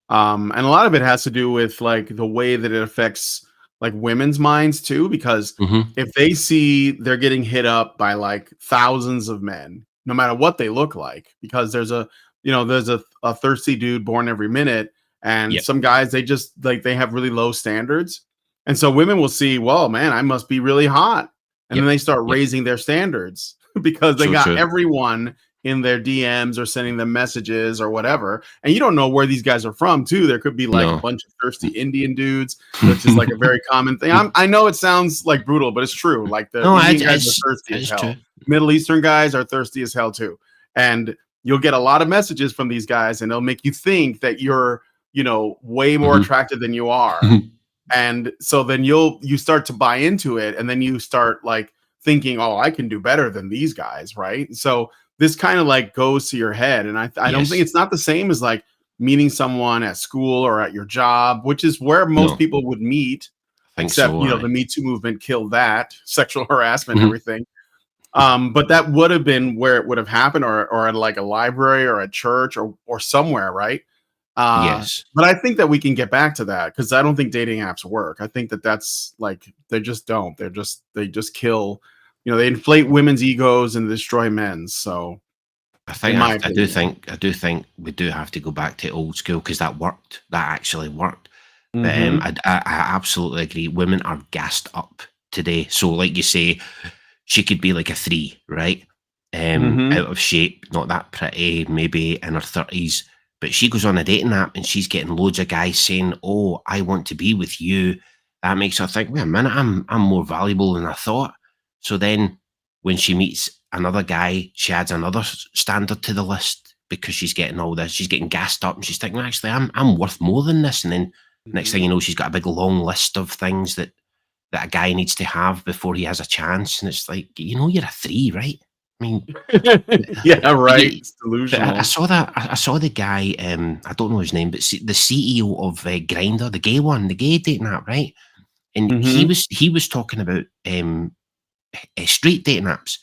And a lot of it has to do with like the way that it affects like women's minds too, because if they see they're getting hit up by like thousands of men, no matter what they look like, because there's a thirsty dude born every minute, and some guys, they just like, they have really low standards. And so women will see, well, man, I must be really hot. And then they start raising their standards because they got everyone in their DMs or sending them messages or whatever. And you don't know where these guys are from, too. There could be like a No. bunch of thirsty Indian dudes, which is like a very common thing. I know it sounds like brutal, but it's true. Like the No, Indian guys are thirsty as hell. true. Middle Eastern guys are thirsty as hell, too. And you'll get a lot of messages from these guys, and they'll make you think that you're, you know, way more attractive than you are. And so then you start to buy into it, and then you start like thinking, oh, I can do better than these guys, right? So this kind of like goes to your head. And I don't think it's not the same as like meeting someone at school or at your job, which is where most people would meet. Except, you know, the Me Too movement killed that, sexual harassment and everything. But that would have been where it would have happened, or at like a library or a church or somewhere, right? Yes. But I think that we can get back to that, because I don't think dating apps work. I think that that's like, they just don't. They just kill, you know, they inflate women's egos and destroy men's. So I do think we do have to go back to old school, because that worked. That actually worked. But I absolutely agree. Women are gassed up today. So like you say, she could be like a 3, right? Out of shape, not that pretty, maybe in her 30s. But she goes on a dating app and she's getting loads of guys saying, "Oh, I want to be with you." That makes her think, wait a minute, I'm more valuable than I thought. So then when she meets another guy, she adds another standard to the list, because she's getting all this. She's getting gassed up and she's thinking, actually, I'm worth more than this. And then next thing you know, she's got a big long list of things that a guy needs to have before he has a chance. And it's like, you know, you're a 3, right? I mean, yeah, right. It's delusional. I saw that. I saw the guy. I don't know his name, but the CEO of Grindr, the gay dating app, right? And he was talking about straight dating apps,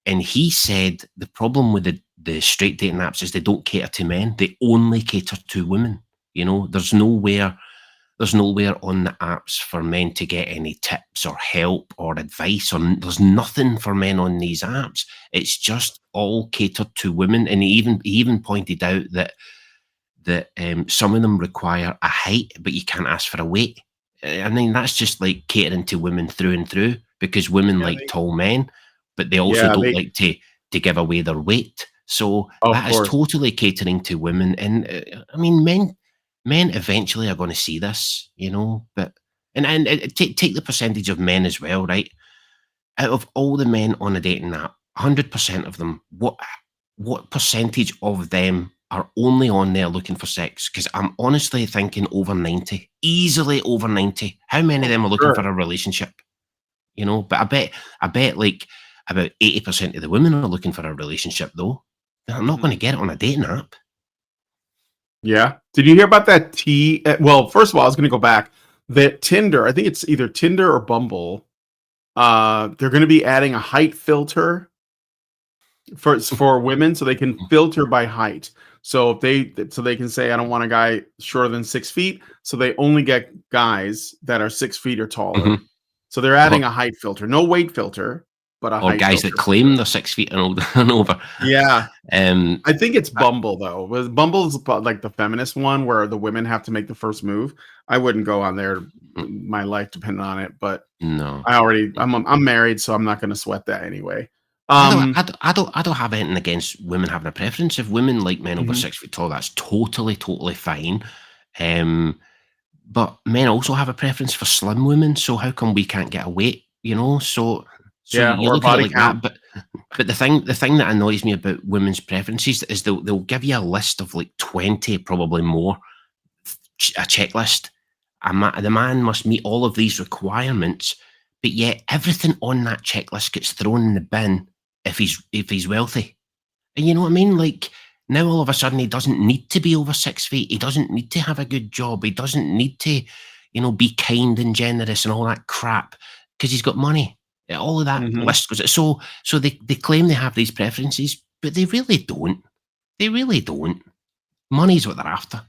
and he said the problem with the straight dating apps is they don't cater to men; they only cater to women. You know, there's nowhere on the apps for men to get any tips or help or advice. There's nothing for men on these apps. It's just all catered to women. And he even pointed out that some of them require a height, but you can't ask for a weight. I mean, that's just like catering to women through and through, because women like tall men, but they also don't like to give away their weight. So that is totally catering to women. And I mean, men eventually are going to see this, you know, but and take the percentage of men as well, right? Out of all the men on a dating app, 100% of them, what percentage of them are only on there looking for sex? Because I'm honestly thinking over 90, easily over 90. How many of them are looking for a relationship? You know, but I bet like about 80% of the women are looking for a relationship, though. They're not going to get it on a dating app. Yeah. Did you hear about that well, first of all, I was going to go back. That Tinder, I think it's either Tinder or Bumble. They're going to be adding a height filter for women, so they can filter by height. So they can say, I don't want a guy shorter than 6 feet. So they only get guys that are 6 feet or taller. So they're adding a height filter, no weight filter, but a height guys filter. That claim they're 6 feet and over. Yeah. I think it's Bumble though. Bumble's like the feminist one where the women have to make the first move. I wouldn't go on there. My life depended on it, but no, I'm married, so I'm not going to sweat that anyway. I don't have anything against women having a preference. If women like men over 6 feet tall, that's totally fine. But men also have a preference for slim women, so how come we can't get a weight? You know, so yeah, you or look at it like count. that. But the thing that annoys me about women's preferences is they'll give you a list of like 20, probably more, a checklist. The man must meet all of these requirements, but yet everything on that checklist gets thrown in the bin if he's wealthy. And you know what I mean? Like, now all of a sudden he doesn't need to be over 6 feet. He doesn't need to have a good job. He doesn't need to, you know, be kind and generous and all that crap, because he's got money. All of that list goes. So they claim they have these preferences, but they really don't. They really don't. Money's what they're after.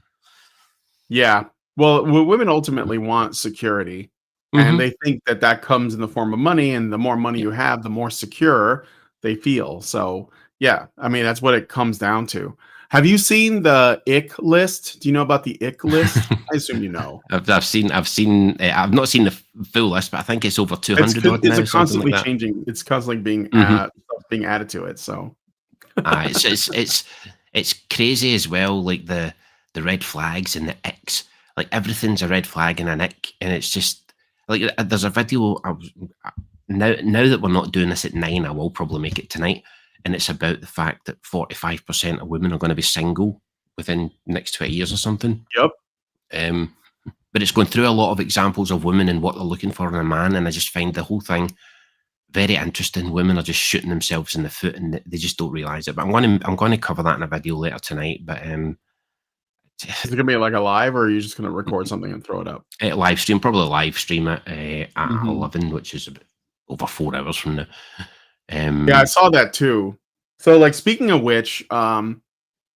Yeah. Well, women ultimately want security, and they think that comes in the form of money, and the more money you have, the more secure they feel. So yeah, I mean, that's what it comes down to. Have you seen the ick list? Do you know about the ick list? I assume you know. I've seen. I've not seen the full list, but I think it's over 200. It's constantly changing. It's constantly being added to it. So It's crazy as well. Like the red flags and the icks. Like everything's a red flag and an ick, and it's just like there's a video. Now that we're not doing this at 9, I will probably make it tonight, and it's about the fact that 45% of women are going to be single within the next 20 years or something. Yep. But it's going through a lot of examples of women and what they're looking for in a man, and I just find the whole thing very interesting. Women are just shooting themselves in the foot, and they just don't realize it. But I'm going to cover that in a video later tonight. But Is it gonna be like a live, or are you just gonna record something and throw it up? live stream, probably live stream it at Mhm. 11, which is about over 4 hours from now. Yeah, I saw that too. So, like, speaking of which,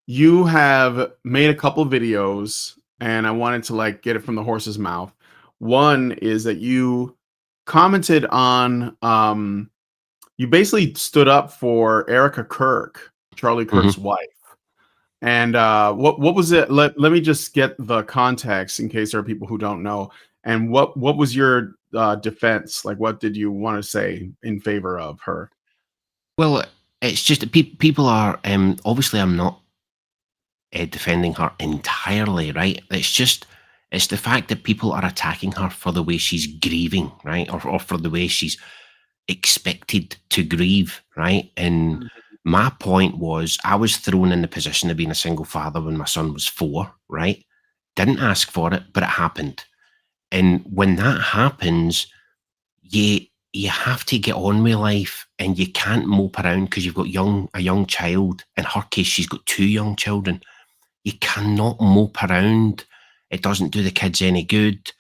you have made a couple videos, and I wanted to like get it from the horse's mouth. One is that you commented on, you basically stood up for Erica Kirk, Charlie Kirk's wife. And what was it? Let me just get the context in case there are people who don't know. And what was your defense? Like, what did you want to say in favor of her? Well, it's just that people are obviously I'm not defending her entirely, right? It's the fact that people are attacking her for the way she's grieving, right, or for the way she's expected to grieve, right? And my point was, I was thrown in the position of being a single father when my son was 4, right? Didn't ask for it, but it happened. And when that happens, you have to get on with life, and you can't mope around because you've got a young child. In her case, she's got 2 young children. You cannot mope around. It doesn't do the kids any good.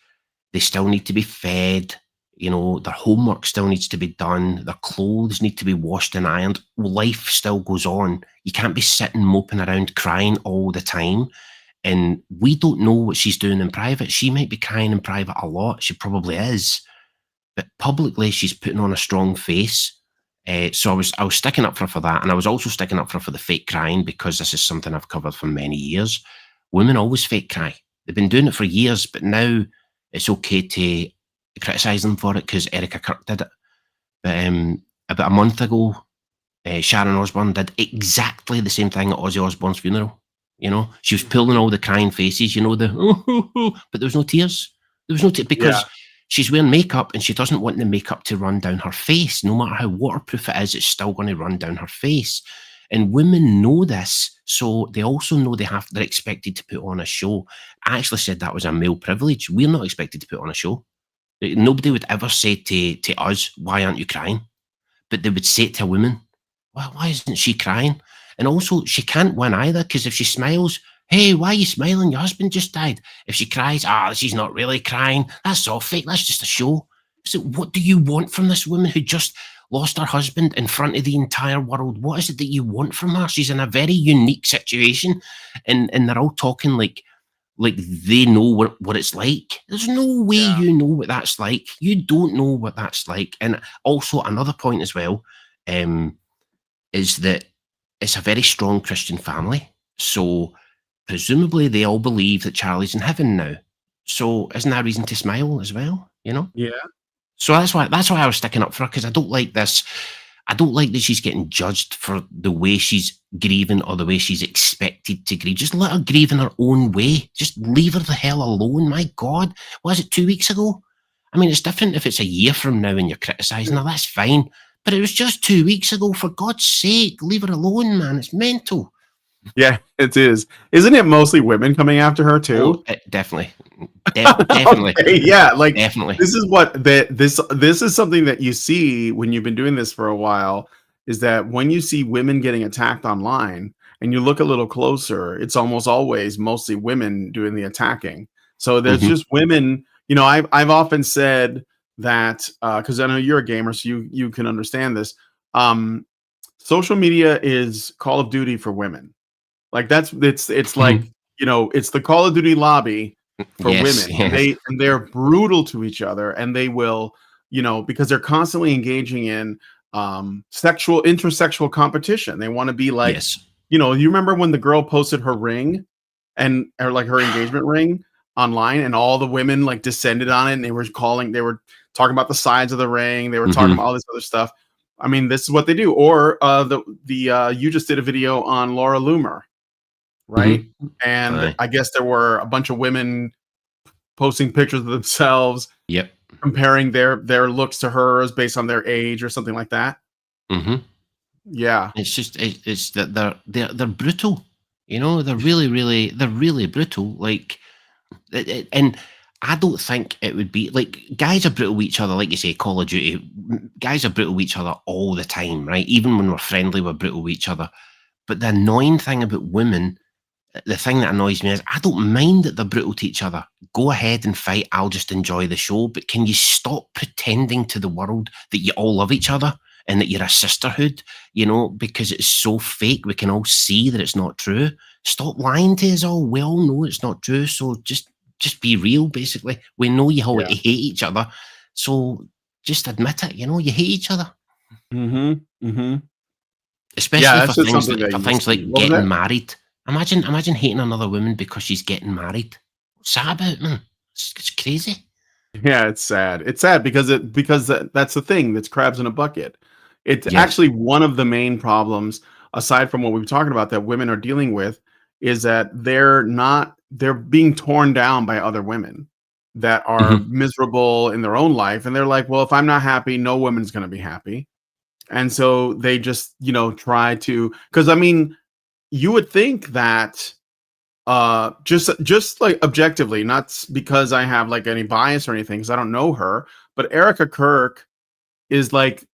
They still need to be fed. You know, their homework still needs to be done. Their clothes need to be washed and ironed. Life still goes on. You can't be sitting moping around crying all the time. And we don't know what she's doing in private. She might be crying in private a lot. She probably is. But publicly, she's putting on a strong face. So I was sticking up for her for that. And I was also sticking up for her for the fake crying, because this is something I've covered for many years. Women always fake cry. They've been doing it for years, but now it's okay to criticise them for it because Erica Kirk did it. But about a month ago, Sharon Osbourne did exactly the same thing at Ozzy Osbourne's funeral. You know, she was pulling all the crying faces, you know, but there was no tears. There was no tears because she's wearing makeup, and she doesn't want the makeup to run down her face. No matter how waterproof it is, it's still going to run down her face. And women know this, so they also know they're expected to put on a show. I actually said that was a male privilege. We're not expected to put on a show. Nobody would ever say to us, "Why aren't you crying?" But they would say it to a woman, "Well, why isn't she crying?" And also, she can't win either, because if she smiles, "Hey, why are you smiling? Your husband just died." If she cries, she's not really crying. That's all fake. That's just a show. So what do you want from this woman who just lost her husband in front of the entire world? What is it that you want from her? She's in a very unique situation, and they're all talking like they know what it's like. There's no way you know what that's like. You don't know what that's like. And also another point as well is that it's a very strong Christian family. So presumably they all believe that Charlie's in heaven now. So isn't that a reason to smile as well? You know? Yeah. So that's why I was sticking up for her, because I don't like this. I don't like that she's getting judged for the way she's grieving or the way she's expected to grieve. Just let her grieve in her own way. Just leave her the hell alone. My God. Was it 2 weeks ago? I mean, it's different if it's a year from now and you're criticising her. That's fine. But it was just 2 weeks ago. For God's sake, leave her alone, man. It's mental. Yeah, it is. Isn't it mostly women coming after her too? Oh, definitely. Definitely. Okay, yeah, like definitely. This is what this is something that you see when you've been doing this for a while, is that when you see women getting attacked online and you look a little closer, it's almost always mostly women doing the attacking. So there's just women, you know, I've often said that because I know you're a gamer, so you can understand this. Social media is Call of Duty for women. Like it's like, you know, it's the Call of Duty lobby for women. Yes. They're brutal to each other, and they will, you know, because they're constantly engaging in intersexual competition. They want to be like, you know, you remember when the girl posted her ring or like her engagement ring online, and all the women like descended on it, and they were talking about the sides of the ring. They were talking about all this other stuff. I mean, this is what they do. Or you just did a video on Laura Loomer, right? And Aye. I guess there were a bunch of women posting pictures of themselves, Yep. comparing their looks to hers based on their age or something like that. Yeah. It's just it's that they're brutal. You know, they're really brutal. Like, and I don't think it would be like guys are brutal with each other, like you say, Call of Duty. Guys are brutal with each other all the time, right? Even when we're friendly, we're brutal with each other. But the annoying thing about women, the thing that annoys me is I don't mind that they're brutal to each other. Go ahead and fight. I'll just enjoy the show. But can you stop pretending to the world that you all love each other and that you're a sisterhood? You know, because it's so fake. We can all see that it's not true. Stop lying to us all. We all know it's not true. So just be real, basically. We know you all hate each other. So just admit it. You know, you hate each other. Especially for things like getting married. Imagine hating another woman because she's getting married. What's that about, man? It's crazy. Yeah, it's sad. It's sad because that's the thing. That's crabs in a bucket. It's actually one of the main problems, aside from what we've talking about, that women are dealing with, is that they're being torn down by other women that are miserable in their own life, and they're like, well, if I'm not happy, no woman's going to be happy, and so they just try to. Because I mean, you would think that just like objectively, not because I have like any bias or anything, because I don't know her, but Erica Kirk is like,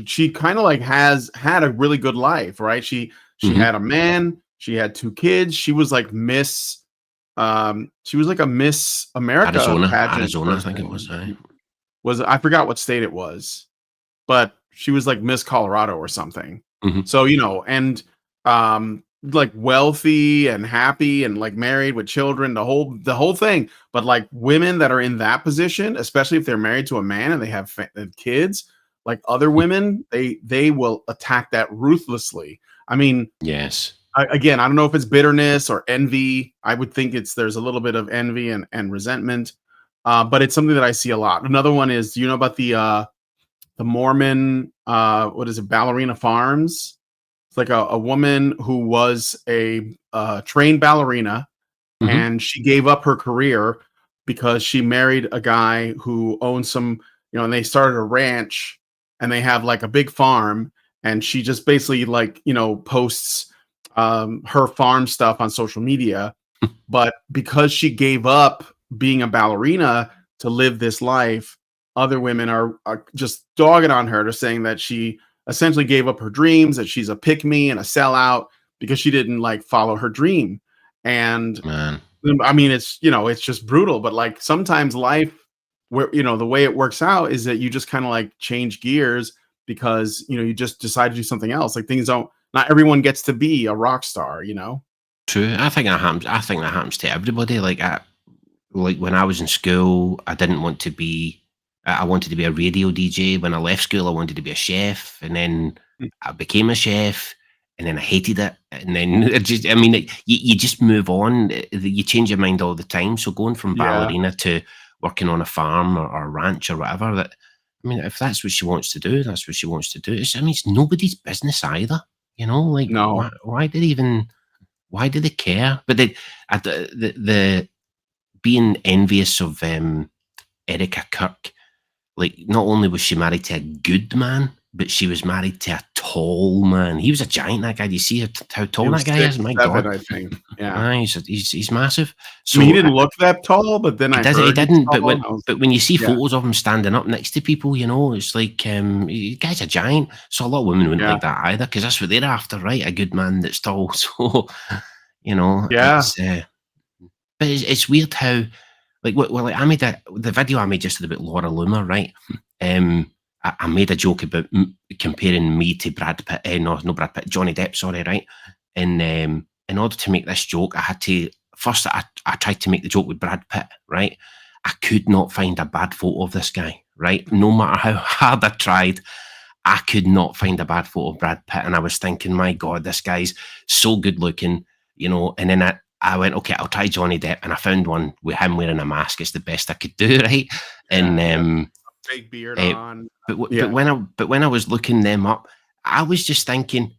she kind of like has had a really good life, right? She had a man, she had 2 kids, she was like Miss she was like a Miss America Arizona, I think it was. I forgot what state it was, but she was like Miss Colorado or something. So and like wealthy and happy and like married with children, the whole thing. But like women that are in that position, especially if they're married to a man and they have kids, like other women, they will attack that ruthlessly. I mean, yes. Again, I don't know if it's bitterness or envy. I would think there's a little bit of envy and resentment, but it's something that I see a lot. Another one is, do you know about the Mormon what is it, Ballerina Farms? It's like a woman who was a trained ballerina, and she gave up her career because she married a guy who owns some, and they started a ranch, and they have like a big farm, and she just basically like, posts her farm stuff on social media. But because she gave up being a ballerina to live this life, other women are just dogging on her, to saying that she essentially gave up her dreams, that she's a pick me and a sellout because she didn't like follow her dream. And man, I mean, it's it's just brutal. But like sometimes life, where the way it works out is that you just kind of like change gears because you just decide to do something else. Like not everyone gets to be a rock star. True. I think that happens to everybody. Like when I was in school, I didn't want to be. I wanted to be a radio DJ. When I left school, I wanted to be a chef, and then I became a chef, and then I hated it. And then you just move on. You change your mind all the time. So going from ballerina to working on a farm or a ranch or whatever, if that's what she wants to do, that's what she wants to do. It's nobody's business either. Like No. why do they care? But the being envious of Erica Kirk. Like, not only was she married to a good man, but she was married to a tall man. He was a giant, that guy. Do you see how tall that guy is? My God, I think. Yeah, he's massive. So he didn't look that tall, but then he didn't. But when you see photos of him standing up next to people, it's like the guy's a giant. So a lot of women wouldn't like that either, because that's what they're after, right? A good man that's tall. So but it's weird how. Like, I made the video I made just about Laura Loomer, right? I made a joke about comparing me to Brad Pitt. No, Brad Pitt, Johnny Depp, sorry, right? And in order to make this joke, I had to first. I tried to make the joke with Brad Pitt, right? I could not find a bad photo of this guy, right? No matter how hard I tried, I could not find a bad photo of Brad Pitt, and I was thinking, my God, this guy's so good looking, And then I went, okay, I'll try Johnny Depp, and I found one with him wearing a mask. It's the best I could do, right? And fake beard Uh, on. but when I was looking them up, I was just thinking,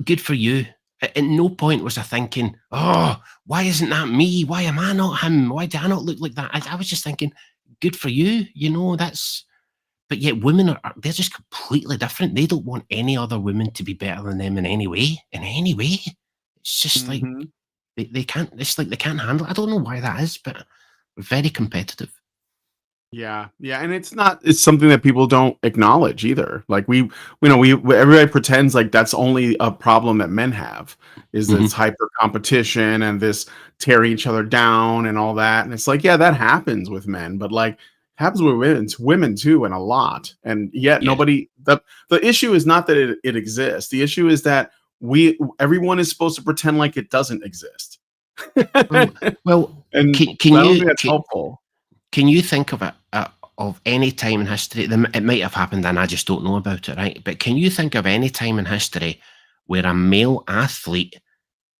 good for you. At no point was I thinking, oh, why isn't that me? Why am I not him? Why do I not look like that? I was just thinking, good for you. That's. But yet women they're just completely different. They don't want any other women to be better than them in any way. In any way, it's just like Mhm. they can't. It's like they can't handle it. I don't know why that is, but very competitive. Yeah, and it's something that people don't acknowledge either. Like everybody pretends like that's only a problem that men have, is this Mhm. hyper competition and this tearing each other down and all that. And it's like, yeah, that happens with men, but like happens with women too, and a lot. And yet Yeah. the issue is not that it exists. The issue is that everyone is supposed to pretend like it doesn't exist. Well, well. And Can I don't you think that's helpful. can you think of of any time in history? It might have happened, and I just don't know about it, right? But can you think of any time in history where a male athlete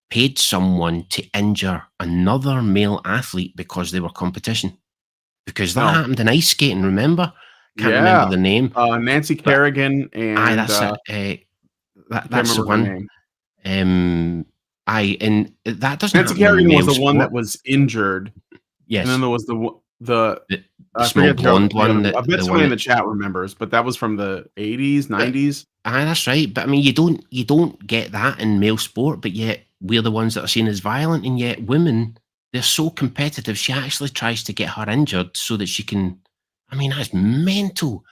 paid someone to injure another male athlete because they were competition? Because that No. happened in ice skating. Remember? Can't remember Yeah. the name, Nancy but Kerrigan aye, and that's it. I can't That's the remember her one. name. And that doesn't Nancy happen in Kerrigan was male the one sport. that was injured, and then Yes, there was the the I small forget blonde the other. one, I bet the somebody one in that. the chat remembers, but that was from the 80s, But 90s. that's right. But I mean, you don't get that in male sport, but yet we're the ones that are seen as violent, and yet women, they're so competitive. She actually tries to get her injured so that she can. I mean, that's mental,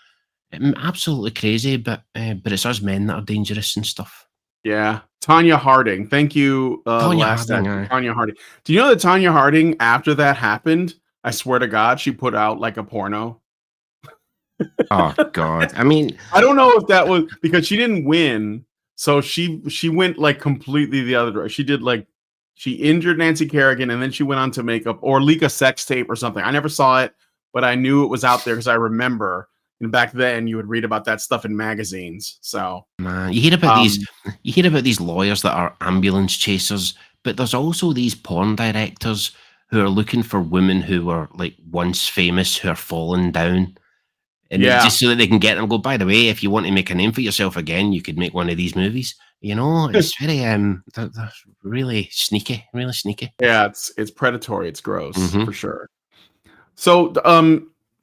absolutely crazy. But it's us men that are dangerous and stuff. Yeah. Tanya Harding. Thank you. The Tonya last Harding, stat. aye. Tanya Harding. Do you know that Tanya Harding, after that happened, I swear to God, she put out like a porno? Oh God, I mean, I don't know if that was because she didn't win, so she went like completely the other direction. She did like she injured Nancy Kerrigan, and then she went on to make up or leak a sex tape or something. I never saw it, but I knew it was out there because I remember. And back then, you would read about that stuff in magazines. So, man, you hear about these lawyers that are ambulance chasers, but there's also these porn directors who are looking for women who were like once famous who are falling down. And yeah, just so that they can get them, go, by the way, if you want to make a name for yourself again, you could make one of these movies. It's very they're really sneaky, really sneaky. yeah, it's predatory. It's gross Hmm. for sure. So,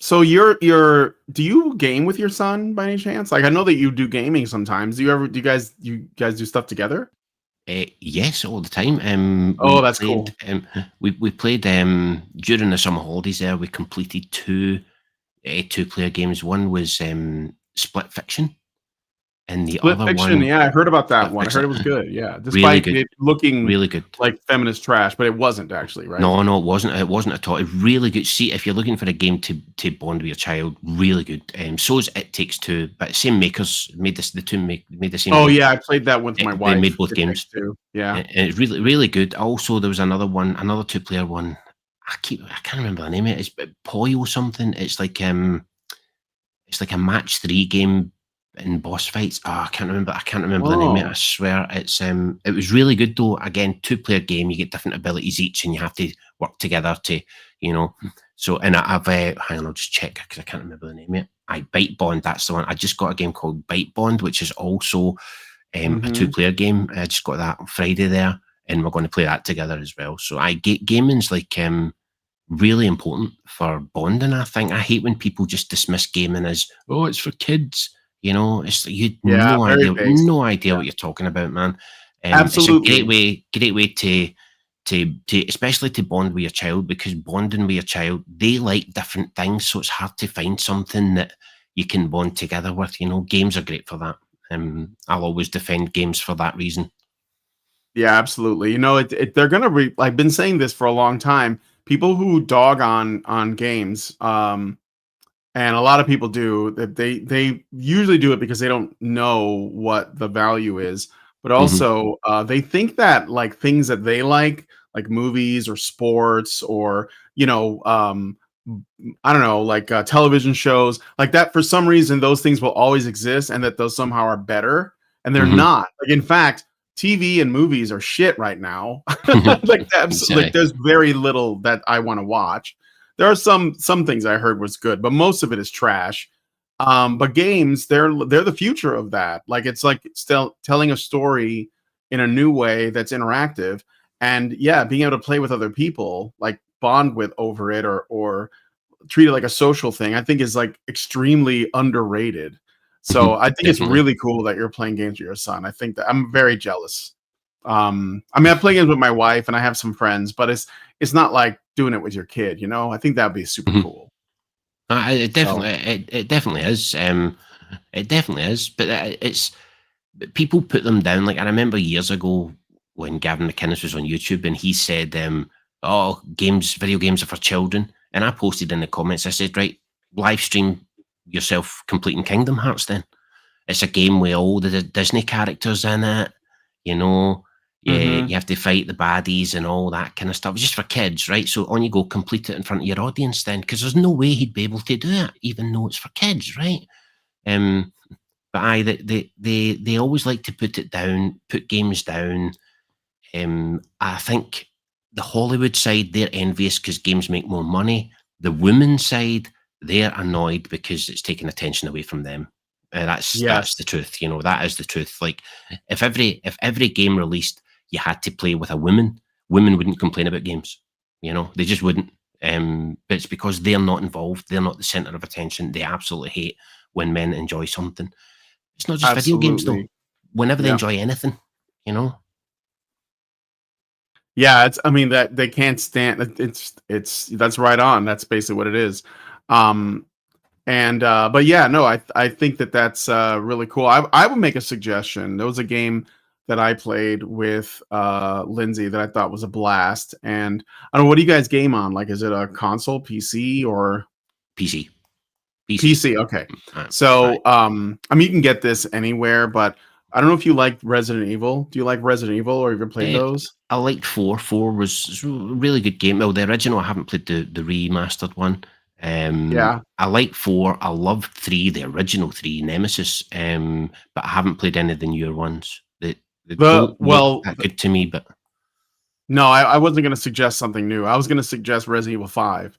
so you're do you game with your son by any chance? Like, I know that you do gaming sometimes. Do you guys do stuff together? Yes, all the time. Oh, that's cool. We played during the summer holidays. There, we completed two-player games. One was Split Fiction, and the Split other Fiction, one, yeah, I heard about that Split one. I heard Fiction, it was good. Yeah, really despite good, it looking really good. like feminist trash, but it wasn't actually, right? No, no, it wasn't. It wasn't at all. It really good. See, if you're looking for a game to bond with your child, really good. So is It Takes Two, but same makers made this. The two made the same Oh game. yeah, I played that with my They made wife. both It Takes games, Two. Yeah. and it's really really good. Also, there was another one, another two-player one. I can't remember the name of it. It's Poyo something. It's like a match three game in boss fights. Oh, I can't remember. I can't remember the name of it. I Oh. swear. It was really good though. Again, two-player game. You get different abilities each, and you have to work together to, you know. So, and I've hang on, I'll just check because I can't remember the name of it. Bite Bond. That's the one. I just got a game called Bite Bond, which is also a Hmm. two-player game. I just got that on Friday there, and we're going to play that together as well. So, gaming's like really important for bonding. I think I hate when people just dismiss gaming as, oh, it's for kids. It's like you had Yeah, very basic. no idea Yeah. what you're talking about, man. It's a Absolutely. great way to especially to bond with your child, because bonding with your child, they like different things, so it's hard to find something that you can bond together with. Games are great for that. I'll always defend games for that reason. Yeah, absolutely. They're gonna I've been saying this for a long time. People who dog on games, and a lot of people do that. They usually do it because they don't know what the value is, but Hmm. also they think that like things that they like movies or sports or I don't know, like television shows like that. For some reason, those things will always exist, and that those somehow are better, and they're Hmm. not. Like in fact, TV and movies are shit right now. Like Exactly. there's very little that I want to watch. There are some things I heard was good, but most of it is trash. But games, they're the future of that. Like it's like still telling a story in a new way that's interactive, and yeah, being able to play with other people, like bond with over it, or treat it like a social thing, I think is like extremely underrated. So I think it's Definitely. really cool that you're playing games with your son. I think that I'm very jealous. I mean, I play games with my wife and I have some friends, but it's not like doing it with your kid, you know? I think that'd be super Mhm. cool. It So definitely, it definitely is. It definitely is. But it's people put them down. Like I remember years ago when Gavin McInnes was on YouTube and he said, "Oh, video games are for children." And I posted in the comments. I said, "Right, live stream yourself completing Kingdom Hearts. Then it's a game with all the Disney characters in it. You know, yeah, you mhm. have to fight the baddies and all that kind of stuff. It's just for kids, right? So on you go, complete it in front of your audience then, because there's no way he'd be able to do it, even though it's for kids, right? Um, but they always like to put it down, put games down. I think the Hollywood side, they're envious because games make more money. The women's side, they're annoyed because it's taking attention away from them. That's Yes. the truth. You know, that is the truth. Like if every game released, you had to play with a woman, women wouldn't complain about games. You know, they just wouldn't. But it's because they're not involved. They're not the center of attention. They absolutely hate when men enjoy something. It's not just video games though. Absolutely. Whenever they Yeah. enjoy anything, you know. Yeah, it's I mean that they can't stand it's that's right on. That's basically what it is. Um and but yeah, no, I think that that's really cool. I would make a suggestion. There was a game that I played with Lindsay that I thought was a blast. And I don't know, what do you guys game on? Like is it a console, PC, or PC. PC. PC? Okay. Aye, aye. So I mean you can get this anywhere, but I don't know if you like Resident Evil. Do you like Resident Evil, or have you ever played Eh, those? I liked 4. 4 was a really good game. Well, the original, I haven't played the remastered one. Yeah. I like 4. I loved 3, the original 3, Nemesis. But I haven't played any of the newer ones. They The don't look well, that good to me. But no, I wasn't going to suggest something new. I was going to suggest Resident Evil 5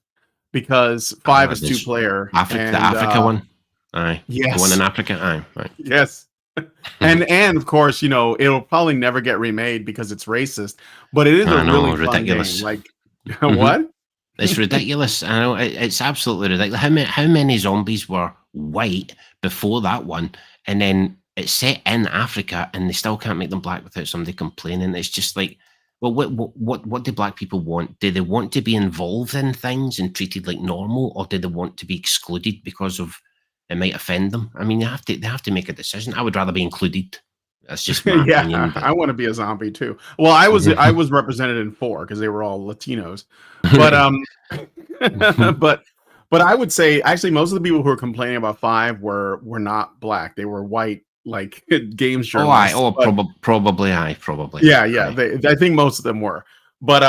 because 5 is two there's player, The and Africa one. Aye, the one in yes, Africa. Aye, right. yes, and of course, you know it'll probably never get remade because it's racist. But it is a I really know, fun game. ridiculous. Like hmm what? It's ridiculous. I know it's absolutely ridiculous. How many zombies were white before that one, and then it's set in Africa, and they still can't make them black without somebody complaining. It's just like, well, what do black people want? Do they want to be involved in things and treated like normal, or do they want to be excluded because of it might offend them? I mean, they have to make a decision. I would rather be included. That's just my Yeah, opinion, but I want to be a zombie too. Well, I was represented in 4 because they were all Latinos, but but I would say actually most of the people who were complaining about 5 were not black. They were white, like games oh, I journalists. oh But probably yeah, yeah, aye. I think most of them were. But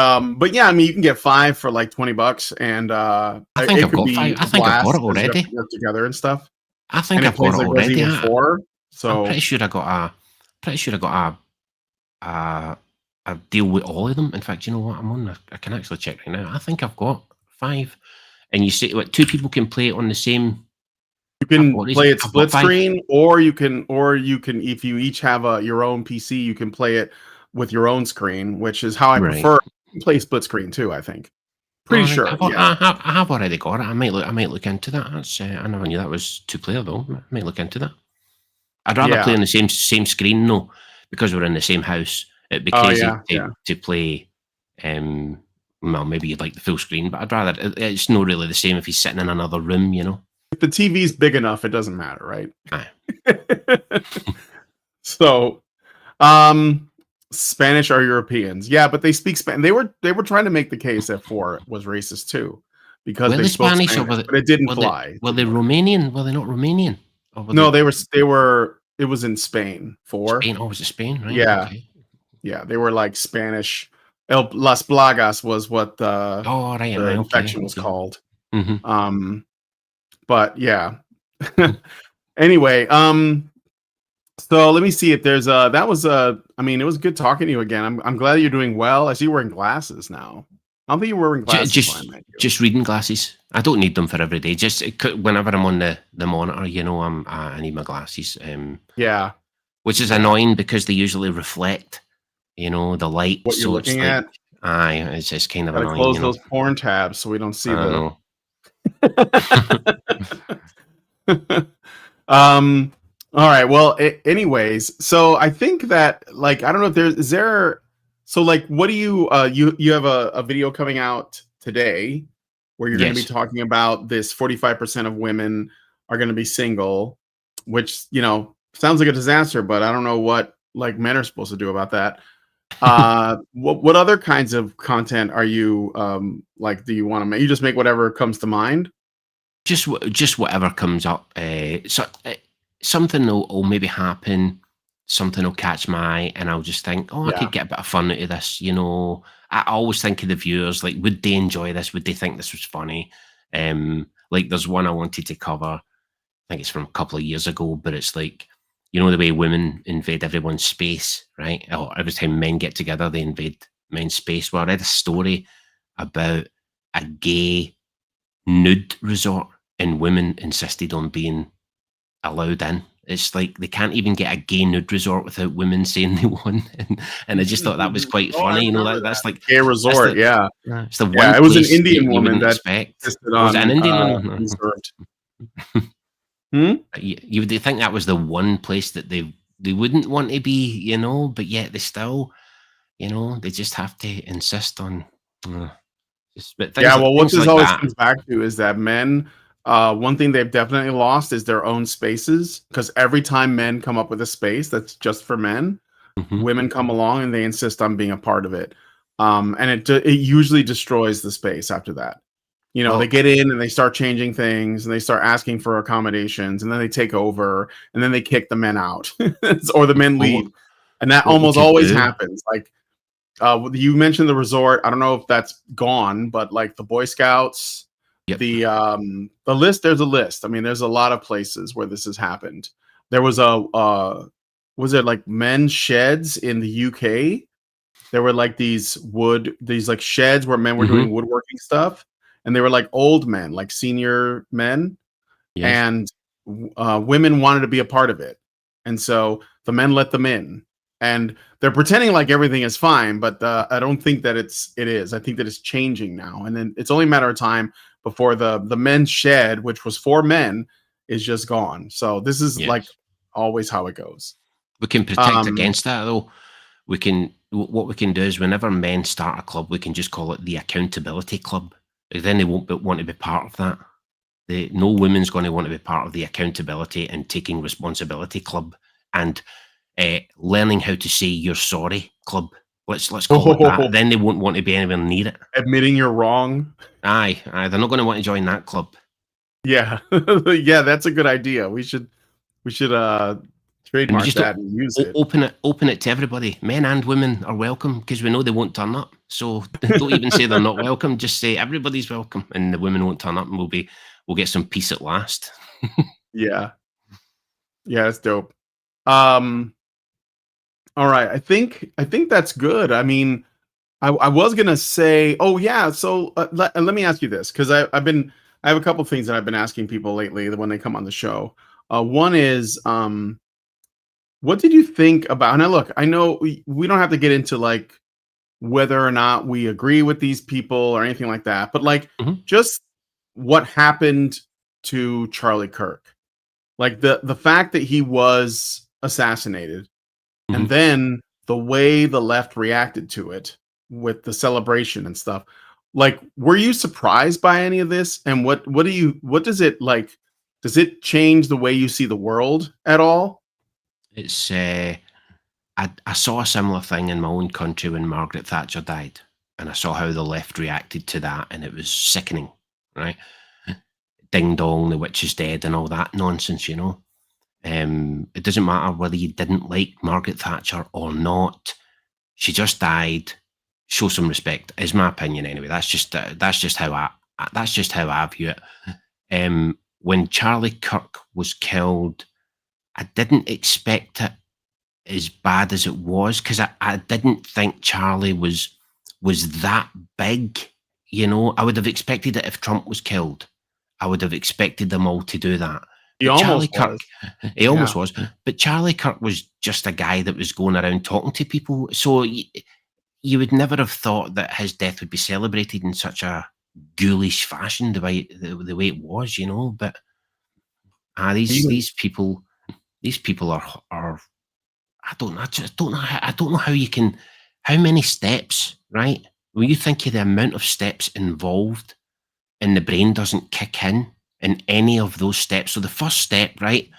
yeah, I mean you can get 5 for like $20, and I think it I've could got 5. be I a think I've got it blast because you have already. to work together and stuff. I And think it I've got plays it like Resident already. Evil 4. I'm So pretty sure I got a deal with all of them. In fact, you know what? I can actually check right now. I think I've got 5. And you say what 2 people can play it on the same. you can What is play it? it I've got split 5. screen, or you can if you each have your own PC, you can play it with your own screen, which is how I Right. prefer. You can play split screen too, I think. Pretty All right. sure. Yeah. I have already got it. I might look into that. That's I never knew that was 2-player though. I might look into that. I'd rather play Yeah. on the same screen though, because we're in the same house. It'd be Oh crazy yeah. Yeah. to play. Um, well, maybe you'd like the full screen, but I'd rather. It's not really the same if he's sitting in another room, you know. If the TV's big enough, it doesn't matter, right? Aye. So, um, Spanish or Europeans? Yeah, but they speak Spanish. They were trying to make the case that 4 was racist too, because Were they they spoke Spanish or Spanish, but it didn't were they fly. It were didn't they work. Romanian? Were they not Romanian? Or were No, they they were. It was in Spain. 4. Spain? Oh, was it Spain? Right. Yeah, Okay. yeah, they were like Spanish. Las Plagas was what Oh, right. the Right. Okay. infection was Okay. called. hmm Um, but yeah. hmm Anyway, so let me see if there's that was I mean, it was good talking to you again. I'm glad you're doing well. I see you're wearing glasses now. I don't think you're wearing glasses when I Just met you. just reading glasses. I don't need them for every day. Just whenever I'm on the monitor, you know, I need my glasses. Yeah. Which is Yeah. annoying because they usually reflect, you know, the light. What you're So it's looking like, at. it's just kind of Gotta annoying, close you know. those porn tabs so we don't see I don't the. know. All right. Well, anyways, so I think that like I don't know if is there. So like, what do you you have a video coming out today where you're going to be Yes. talking about this 45% of women are going to be single, which sounds like a disaster, but I don't know what like men are supposed to do about that. What other kinds of content are you like? Do you want to make? You just make whatever comes to mind. Just whatever comes up. Something will maybe happen. Something will catch my eye, and I'll just think, oh, I Yeah. could get a bit of fun out of this. You know, I always think of the viewers. Like, would they enjoy this? Would they think this was funny? Like, there's one I wanted to cover. I think it's from a couple of years ago, but it's like, you know, the way women invade everyone's space, right? Or every time men get together, they invade men's space. Well, I read a story about a gay nude resort and women insisted on being allowed in. It's like they can't even get a gay nude resort without women saying they want. And I just thought that was quite Oh, I funny. You know, remember that's that. like Gay that's resort, the yeah. it's the Yeah, one it was an place that Indian you woman wouldn't that expect. insisted Was it an on Indian one? reserved. Hmm? You would think that was the one place that they wouldn't want to be, you know, but yet they still, you know, they just have to insist on. But Yeah, well, what things this like always that. comes back to is that men, one thing they've definitely lost is their own spaces. Because every time men come up with a space that's just for men, Mhm. women come along and they insist on being a part of it. And it usually destroys the space after that. Well, They get in and they start changing things and they start asking for accommodations and then they take over and then they kick the men out or the men well, leave. And that what we almost could always do. happens. Like you mentioned the resort. I don't know if that's gone, but like the Boy Scouts, Yep. the list. There's a list. I mean, there's a lot of places where this has happened. There was was it like men's sheds in the UK? There were like these like sheds where men were Mhm. doing woodworking stuff, and they were like old men, like senior men, Yes. and women wanted to be a part of it, and so the men let them in, and they're pretending like everything is fine, but I don't think that it is. I think that it's changing now, and then it's only a matter of time before the men's shed, which was for men, is just gone. So this is like Yes. always how it goes. We can protect Um, against that though. What we can do is whenever men start a club, we can just call it the accountability club. Then they won't want to be part of that. No woman's going to want to be part of the accountability and taking responsibility club and learning how to say you're sorry club. Let's call it that. Then they won't want to be anywhere near it. admitting you're wrong. Aye, they're not going to want to join that club. Yeah, yeah, that's a good idea. We should And we trademark just that and use it. open it to everybody. Men and women are welcome because we know they won't turn up. So don't even say they're not welcome. Just say everybody's welcome, and the women won't turn up, and we'll get some peace at last. Yeah, yeah, that's dope. All right, I think that's good. I mean, I was gonna say, oh yeah. So let me ask you this because I have a couple things that I've been asking people lately when they come on the show. One is what did you think about? Now, look, I know we don't have to get into like whether or not we agree with these people or anything like that, but like Mhm. just what happened to Charlie Kirk, like the fact that he was assassinated, and Mhm. then the way the left reacted to it with the celebration and stuff. Like, were you surprised by any of this? And what does it like? Does it change the way you see the world at all? It's I saw a similar thing in my own country when Margaret Thatcher died, and I saw how the left reacted to that, and it was sickening, right? Ding dong, the witch is dead, and all that nonsense, you know. It doesn't matter whether you didn't like Margaret Thatcher or not. She just died. Show some respect, is my opinion anyway. That's just how I view it. When Charlie Kirk was killed, I didn't expect it as bad as it was because I didn't think Charlie was that big. You know, I would have expected it if Trump was killed. I would have expected them all to do that. He But Charlie almost Kirk, was. he almost Yeah. was. But Charlie Kirk was just a guy that was going around talking to people. So you would never have thought that his death would be celebrated in such a ghoulish fashion, the way it was, you know. But Even these people are I don't know. I just don't know. I don't know how you can. How many steps, right? When you think of the amount of steps involved, and the brain doesn't kick in any of those steps. So the first step, right?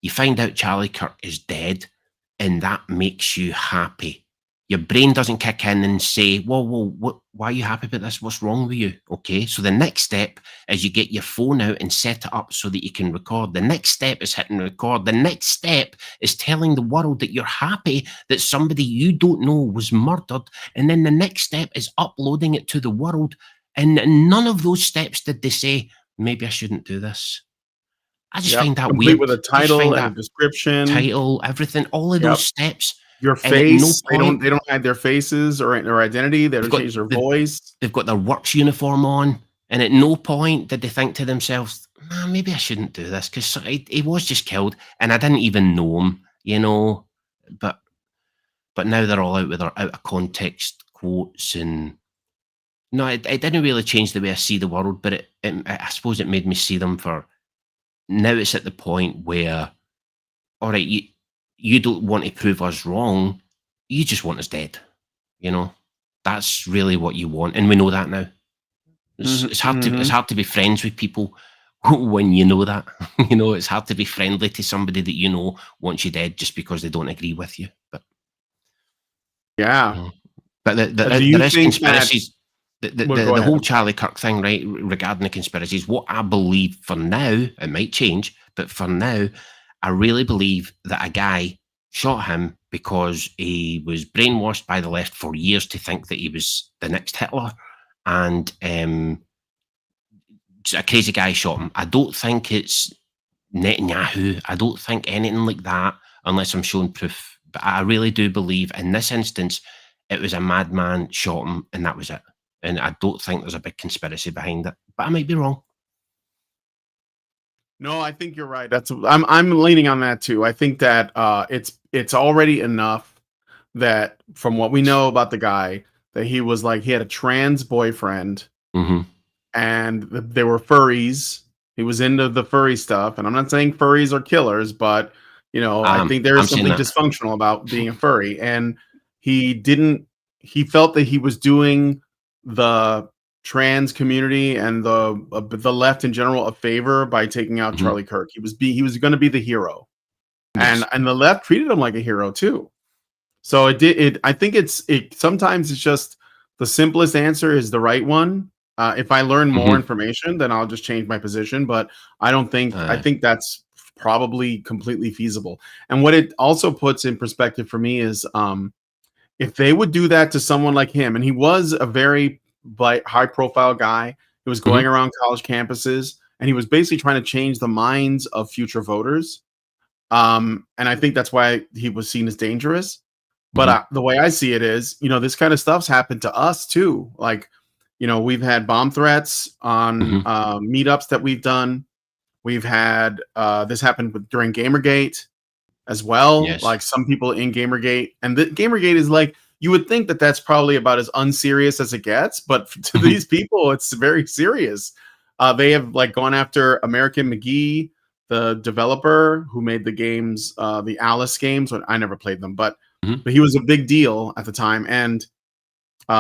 You find out Charlie Kirk is dead, and that makes you happy. Your brain doesn't kick in and say, whoa, why are you happy about this? What's wrong with you? Okay, so the next step is you get your phone out and set it up so that you can record. The next step is hitting record. The next step is telling the world that you're happy that somebody you don't know was murdered. And then the next step is uploading it to the world. And none of those steps did they say, maybe I shouldn't do this. I just Yep, find that complete weird. with a I just title find and a that description. title, everything, all of Yep. those steps, Your and at no face, point they don't hide their faces or their identity. They don't got change their voice. they've got their works uniform on, and at no point did they think to themselves, "Nah, maybe I shouldn't do this," because he was just killed, and I didn't even know him, you know. But now they're all out with their out of context quotes, and no, it didn't really change the way I see the world, but I suppose it made me see them for now. It's at the point where, all right, you don't want to prove us wrong, you just want us dead, you know. That's really what you want, and we know that now. It's Mhm. hard to be friends with people when you know that. You know, it's hard to be friendly to somebody that you know wants you dead just because they don't agree with you. But Yeah. mm. But Do you there is think that? conspiracies. Well, go The ahead. whole I'm sorry. Charlie Kirk thing, right, regarding the conspiracies, what I believe for now, it might change, but for now, I really believe that a guy shot him because he was brainwashed by the left for years to think that he was the next Hitler, and a crazy guy shot him. I don't think it's Netanyahu. I don't think anything like that, unless I'm shown proof. But I really do believe in this instance, it was a madman shot him, and that was it. And I don't think there's a big conspiracy behind it. But I might be wrong. No, I think you're right. I'm leaning on that too. I think that it's already enough that from what we know about the guy that he was like he had a trans boyfriend Mm-hmm. and they were furries. He was into the furry stuff, and I'm not saying furries are killers, but I think there I'm is saying something that. dysfunctional about being a furry. And he didn't. He felt that he was doing the trans community and the left in general a favor by taking out Mm-hmm. Charlie Kirk. He was going to be the hero, Yes. and the left treated him like a hero too. So it did. I think it. Sometimes it's just the simplest answer is the right one. If I learn more Mm-hmm. information, then I'll just change my position. But I don't think. I think that's probably completely feasible. And what it also puts in perspective for me is, if they would do that to someone like him, and he was a very high profile guy, he was going Mm-hmm. around college campuses, and he was basically trying to change the minds of future voters. And I think that's why he was seen as dangerous. But Mm-hmm. the way I see it is, this kind of stuff's happened to us too. Like, we've had bomb threats on Mm-hmm. meetups that we've done. We've had this happened during Gamergate as well. Yes. Like some people in Gamergate, and the Gamergate is like you would think that that's probably about as unserious as it gets, but to Mm-hmm. these people, it's very serious. They have like gone after American McGee, the developer who made the games, the Alice games. I never played them, but Mm-hmm. he was a big deal at the time. And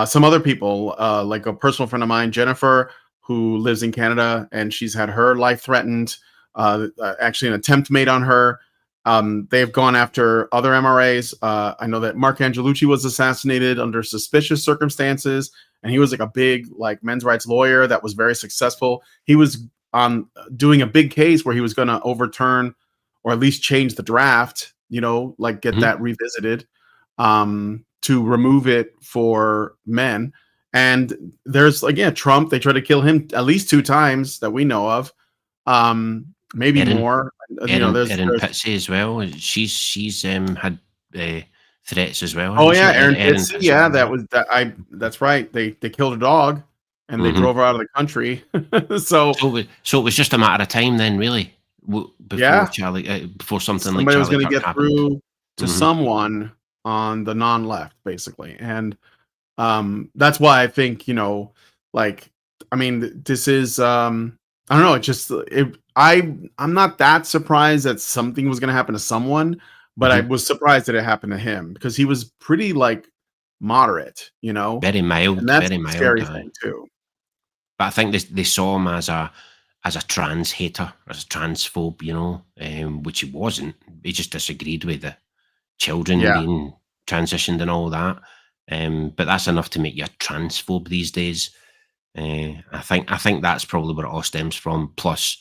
some other people, like a personal friend of mine, Jennifer, who lives in Canada, and she's had her life threatened. Actually, an attempt made on her. They have gone after other MRAs. I know that Mark Angelucci was assassinated under suspicious circumstances, and he was like a big like men's rights lawyer that was very successful. He was on doing a big case where he was going to overturn or at least change the draft. Like get Mm-hmm. that revisited. To remove it for men. And there's again Trump. They tried to kill him at least 2 times that we know of, maybe Erin, more. Erin There's Pitsey as well. She's had threats as well, oh hasn't yeah, she? Aaron Erin Pitsey. Pitsey. Yeah, Yeah. that's right. They killed a dog. and they drove her out of the country. So So it was just a matter of time then, really, before yeah, before something like somebody was Charlie going to Kirk get happened. through to someone on the non-left, basically. And that's why I think, you know, like, I mean, this is I don't know, I'm not that surprised that something was going to happen to someone, but I was surprised that it happened to him because he was pretty like moderate, you know, Very and mild, that's very the mild. scary thing too. But I think they saw him as a trans hater, as a transphobe, you know, which he wasn't. He just disagreed with the children Yeah. being transitioned and all that. But that's enough to make you a transphobe these days. I think that's probably where it all stems from. Plus,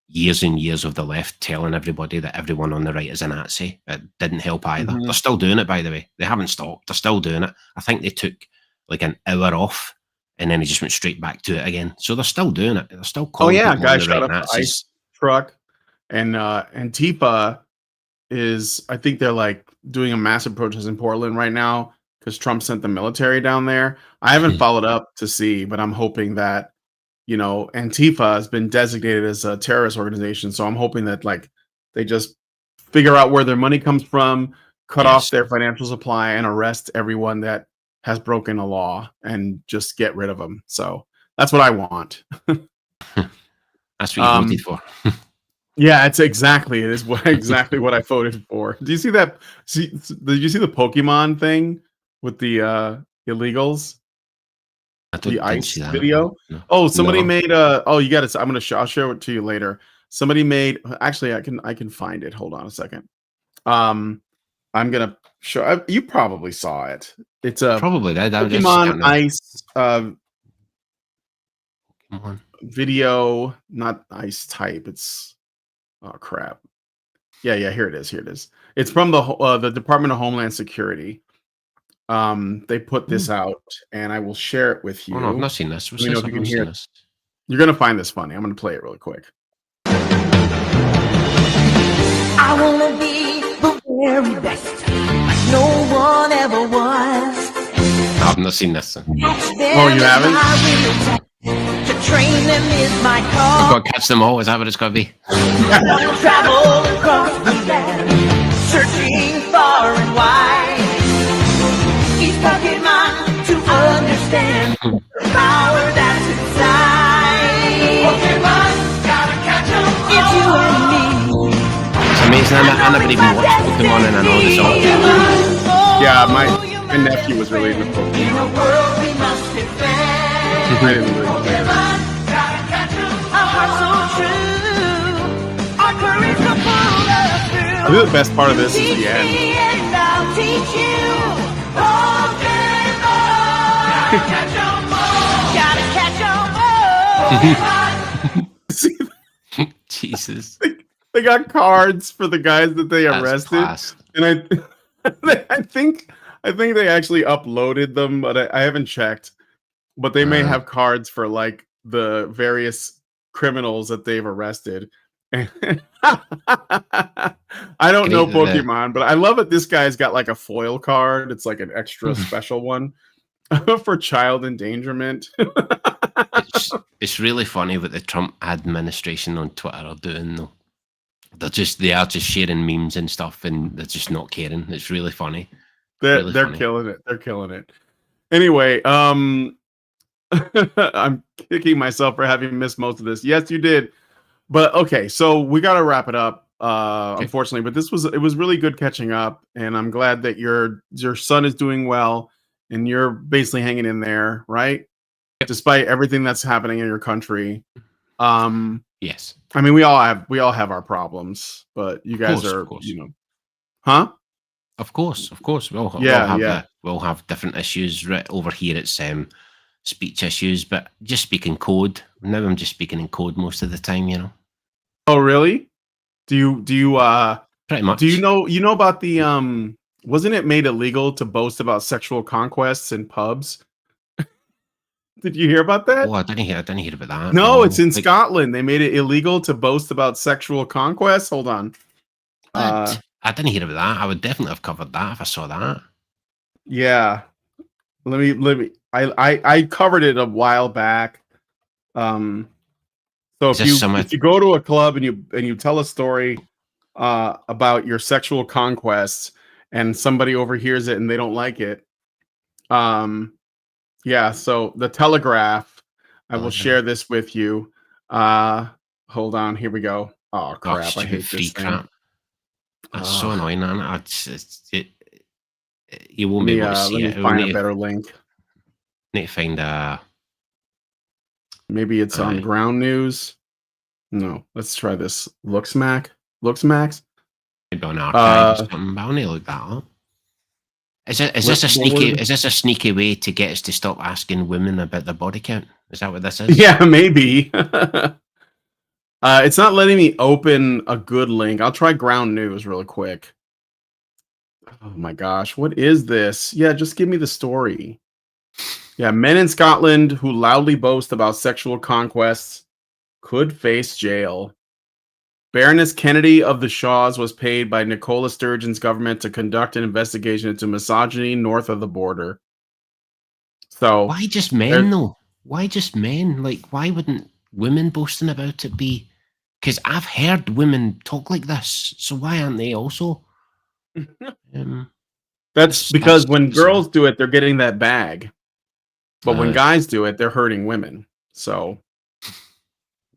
years and years of the left telling everybody that everyone on the right is a Nazi. It didn't help either. They're still doing it, by the way. They haven't stopped. They're still doing it. I think they took like an hour off and then they just went straight back to it again. So they're still doing it. They're still Oh calling yeah, a people on guy the shot right up the Nazis. ice truck, and Antifa is, I think they're like doing a massive protest in Portland right now because Trump sent the military down there. I haven't followed up to see, but I'm hoping that, you know, Antifa has been designated as a terrorist organization. So I'm hoping that like they just figure out where their money comes from, cut off Yes. their financial supply, and arrest everyone that has broken a law and just get rid of them. So that's what I want. That's what you voted for. Yeah, it is exactly what I voted for. Do you see that? Did you see the Pokemon thing with the illegals? I The didn't see ice that. video? No. Oh, somebody No. made oh, you got it. I'll share it to you later. Somebody made, actually I can find it. Hold on a second. I'm gonna show you, probably saw it. It's a Probably did. I just Pokemon can't know. ice Come on. video, not ice type. It's, oh crap. Yeah, here it is. Here it is. It's from the Department of Homeland Security. They put this out, and I will share it with you. Oh no, I've not seen this. Let What's me know this? if I've you can not hear seen it. this. You're gonna find this funny. I'm gonna play it really quick. I wanna be the very best, like no one ever was. I've not seen this. Oh, you haven't? To train them is my I've call. got to catch them all. Is that what it's got to be? Travel across the land, searching far and wide. Each Pokemon to understand the power that's inside. Pokemon, gotta catch 'em all. It's you and me. It's amazing. I never even watched Pokemon and I know the song. Yeah, my nephew was really into Pokemon. In a world we must defend. I didn't really play it. Our hearts so true. Our courage will pull us through. I think the best part of this is Teach the end. me and I'll teach you. Pokemon. Gotta catch 'em all. See, Jesus. they got cards for the guys that they That's arrested, class. and I think they actually uploaded them, but I haven't checked. But they may have cards for like the various criminals that they've arrested. I don't know Pokemon, but I love it. This guy's got like a foil card. It's like an extra special one for child endangerment. It's really funny what the Trump administration on Twitter are doing, though. They are just sharing memes and stuff, and they're just not caring. It's really funny. They're funny. killing it. They're killing it. Anyway, I'm kicking myself for having missed most of this. Yes, you did. But okay, so we got to wrap it up, unfortunately. But it was really good catching up, and I'm glad that your son is doing well, and you're basically hanging in there, right? Yep. Despite everything that's happening in your country. Yes. I mean, we all have our problems, but you guys are, you know, huh? Of course. We'll have different issues. Right over here, it's speech issues, but just speaking code. Now I'm just speaking in code most of the time, you know. Oh, really? Do you pretty much? Do you know about the wasn't it made illegal to boast about sexual conquests in pubs? Did you hear about that? Oh, I didn't hear about that. No, it's in Scotland. They made it illegal to boast about sexual conquests. Hold on. I didn't hear about that. I would definitely have covered that if I saw that. Yeah. Let me I covered it a while back. So Is this if you go to a club and you tell a story about your sexual conquests and somebody overhears it and they don't like it, yeah. So the Telegraph, I will share this with you. Hold on, here we go. Oh crap! I hate free this thing. crap. That's so annoying, man. You won't Let be able to see me it. find a better link. Need to find a. Maybe it's on Ground News. No, let's try this. Looksmax. Maybe on archive or something, but I'll need to look that up. Is this a sneaky way to get us to stop asking women about their body count? Is that what this is? Yeah, maybe. It's not letting me open a good link. I'll try Ground News really quick. Oh my gosh, what is this? Yeah, just give me the story. Yeah, men in Scotland who loudly boast about sexual conquests could face jail. Baroness Kennedy of the Shaws was paid by Nicola Sturgeon's government to conduct an investigation into misogyny north of the border. So why just men though? Why just men? Like, why wouldn't women boasting about it be? Because I've heard women talk like this. So why aren't they also? That's because when girls do it, they're getting that bag. But when guys do it, they're hurting women. So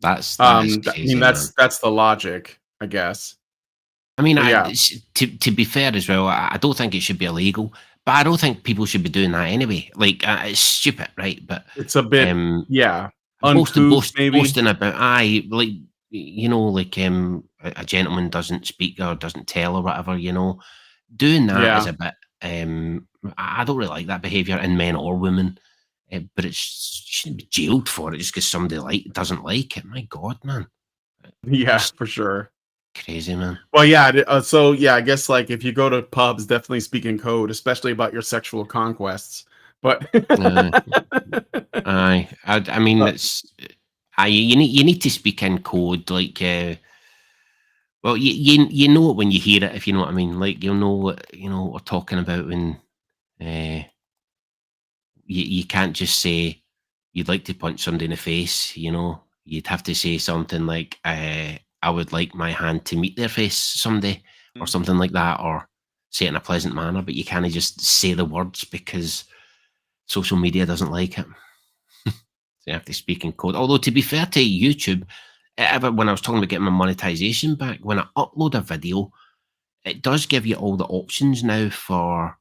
that's crazy, that's the logic, I guess. I mean, to be fair as well, I don't think it should be illegal, but I don't think people should be doing that anyway. Like, it's stupid, right? But it's a bit, boasting about, like, you know, like a gentleman doesn't speak or doesn't tell or whatever, you know, doing that is a bit. I don't really like that behavior in men or women. But you shouldn't be jailed for it just because somebody doesn't like it. My God, man. Yeah, for sure. Crazy, man. Well, yeah. So yeah, I guess like if you go to pubs, definitely speak in code, especially about your sexual conquests. But I mean, it's you need to speak in code, like. Well, you know it when you hear it, if you know what I mean. Like you'll know what we're talking about when. You can't just say you'd like to punch somebody in the face, you know. You'd have to say something like, I would like my hand to meet their face someday, or something like that, or say it in a pleasant manner, but you can't just say the words because social media doesn't like it. So you have to speak in code. Although, to be fair to YouTube, when I was talking about getting my monetization back, when I upload a video, it does give you all the options now for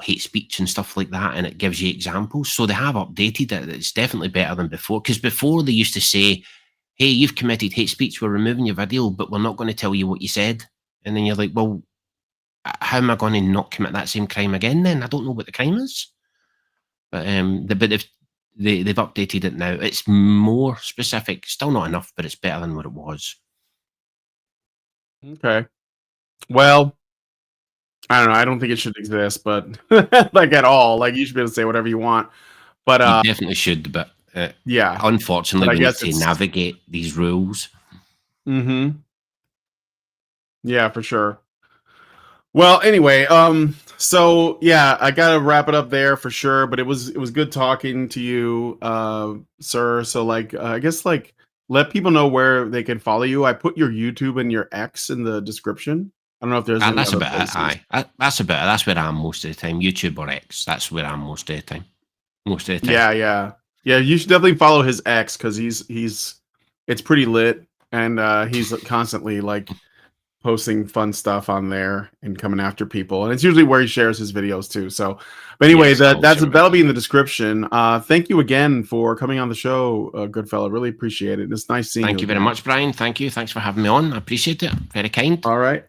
hate speech and stuff like that, and it gives you examples. So they have updated it. It's definitely better than before, because before they used to say, hey, you've committed hate speech, we're removing your video, but we're not going to tell you what you said. And then you're like, well, how am I going to not commit that same crime again then? I don't know what the crime is. But they've updated it now. It's more specific. Still not enough, but it's better than what it was. Okay. Well, I don't know. I don't think it should exist, but like at all. Like you should be able to say whatever you want. But you definitely should. But yeah, unfortunately, we need to navigate these rules. Mm-hmm. Yeah, for sure. Well, anyway, so yeah, I gotta wrap it up there for sure. But it was good talking to you, sir. So like, I guess like let people know where they can follow you. I put your YouTube and your X in the description. I don't know if there's any that's other about it. Aye, that's where I'm most of the time. YouTube or X. That's where I'm most of the time. Yeah. You should definitely follow his X because it's pretty lit, and he's constantly like posting fun stuff on there and coming after people, and it's usually where he shares his videos too. So, but anyway, that'll be in the description. Thank you again for coming on the show, Goodfella. Really appreciate it. It's nice seeing you. Thank you very much, Brian. Thank you. Thanks for having me on. I appreciate it. Very kind. All right.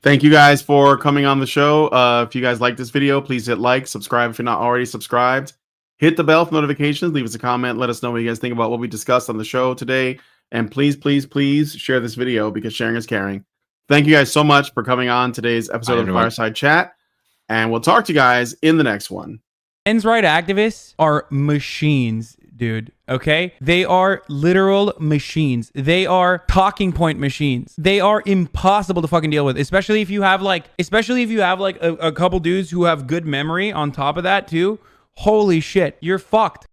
Thank you guys for coming on the show. If you guys like this video, please hit like, subscribe if you're not already subscribed. Hit the bell for notifications. Leave us a comment. Let us know what you guys think about what we discussed on the show today. And please, please, please share this video because sharing is caring. Thank you guys so much for coming on today's episode of Fireside Chat. And we'll talk to you guys in the next one. Men's rights activists are machines, dude. Okay? They are literal machines. They are talking point machines. They are impossible to fucking deal with, especially if you have like a couple dudes who have good memory on top of that too. holy shit, you're fucked.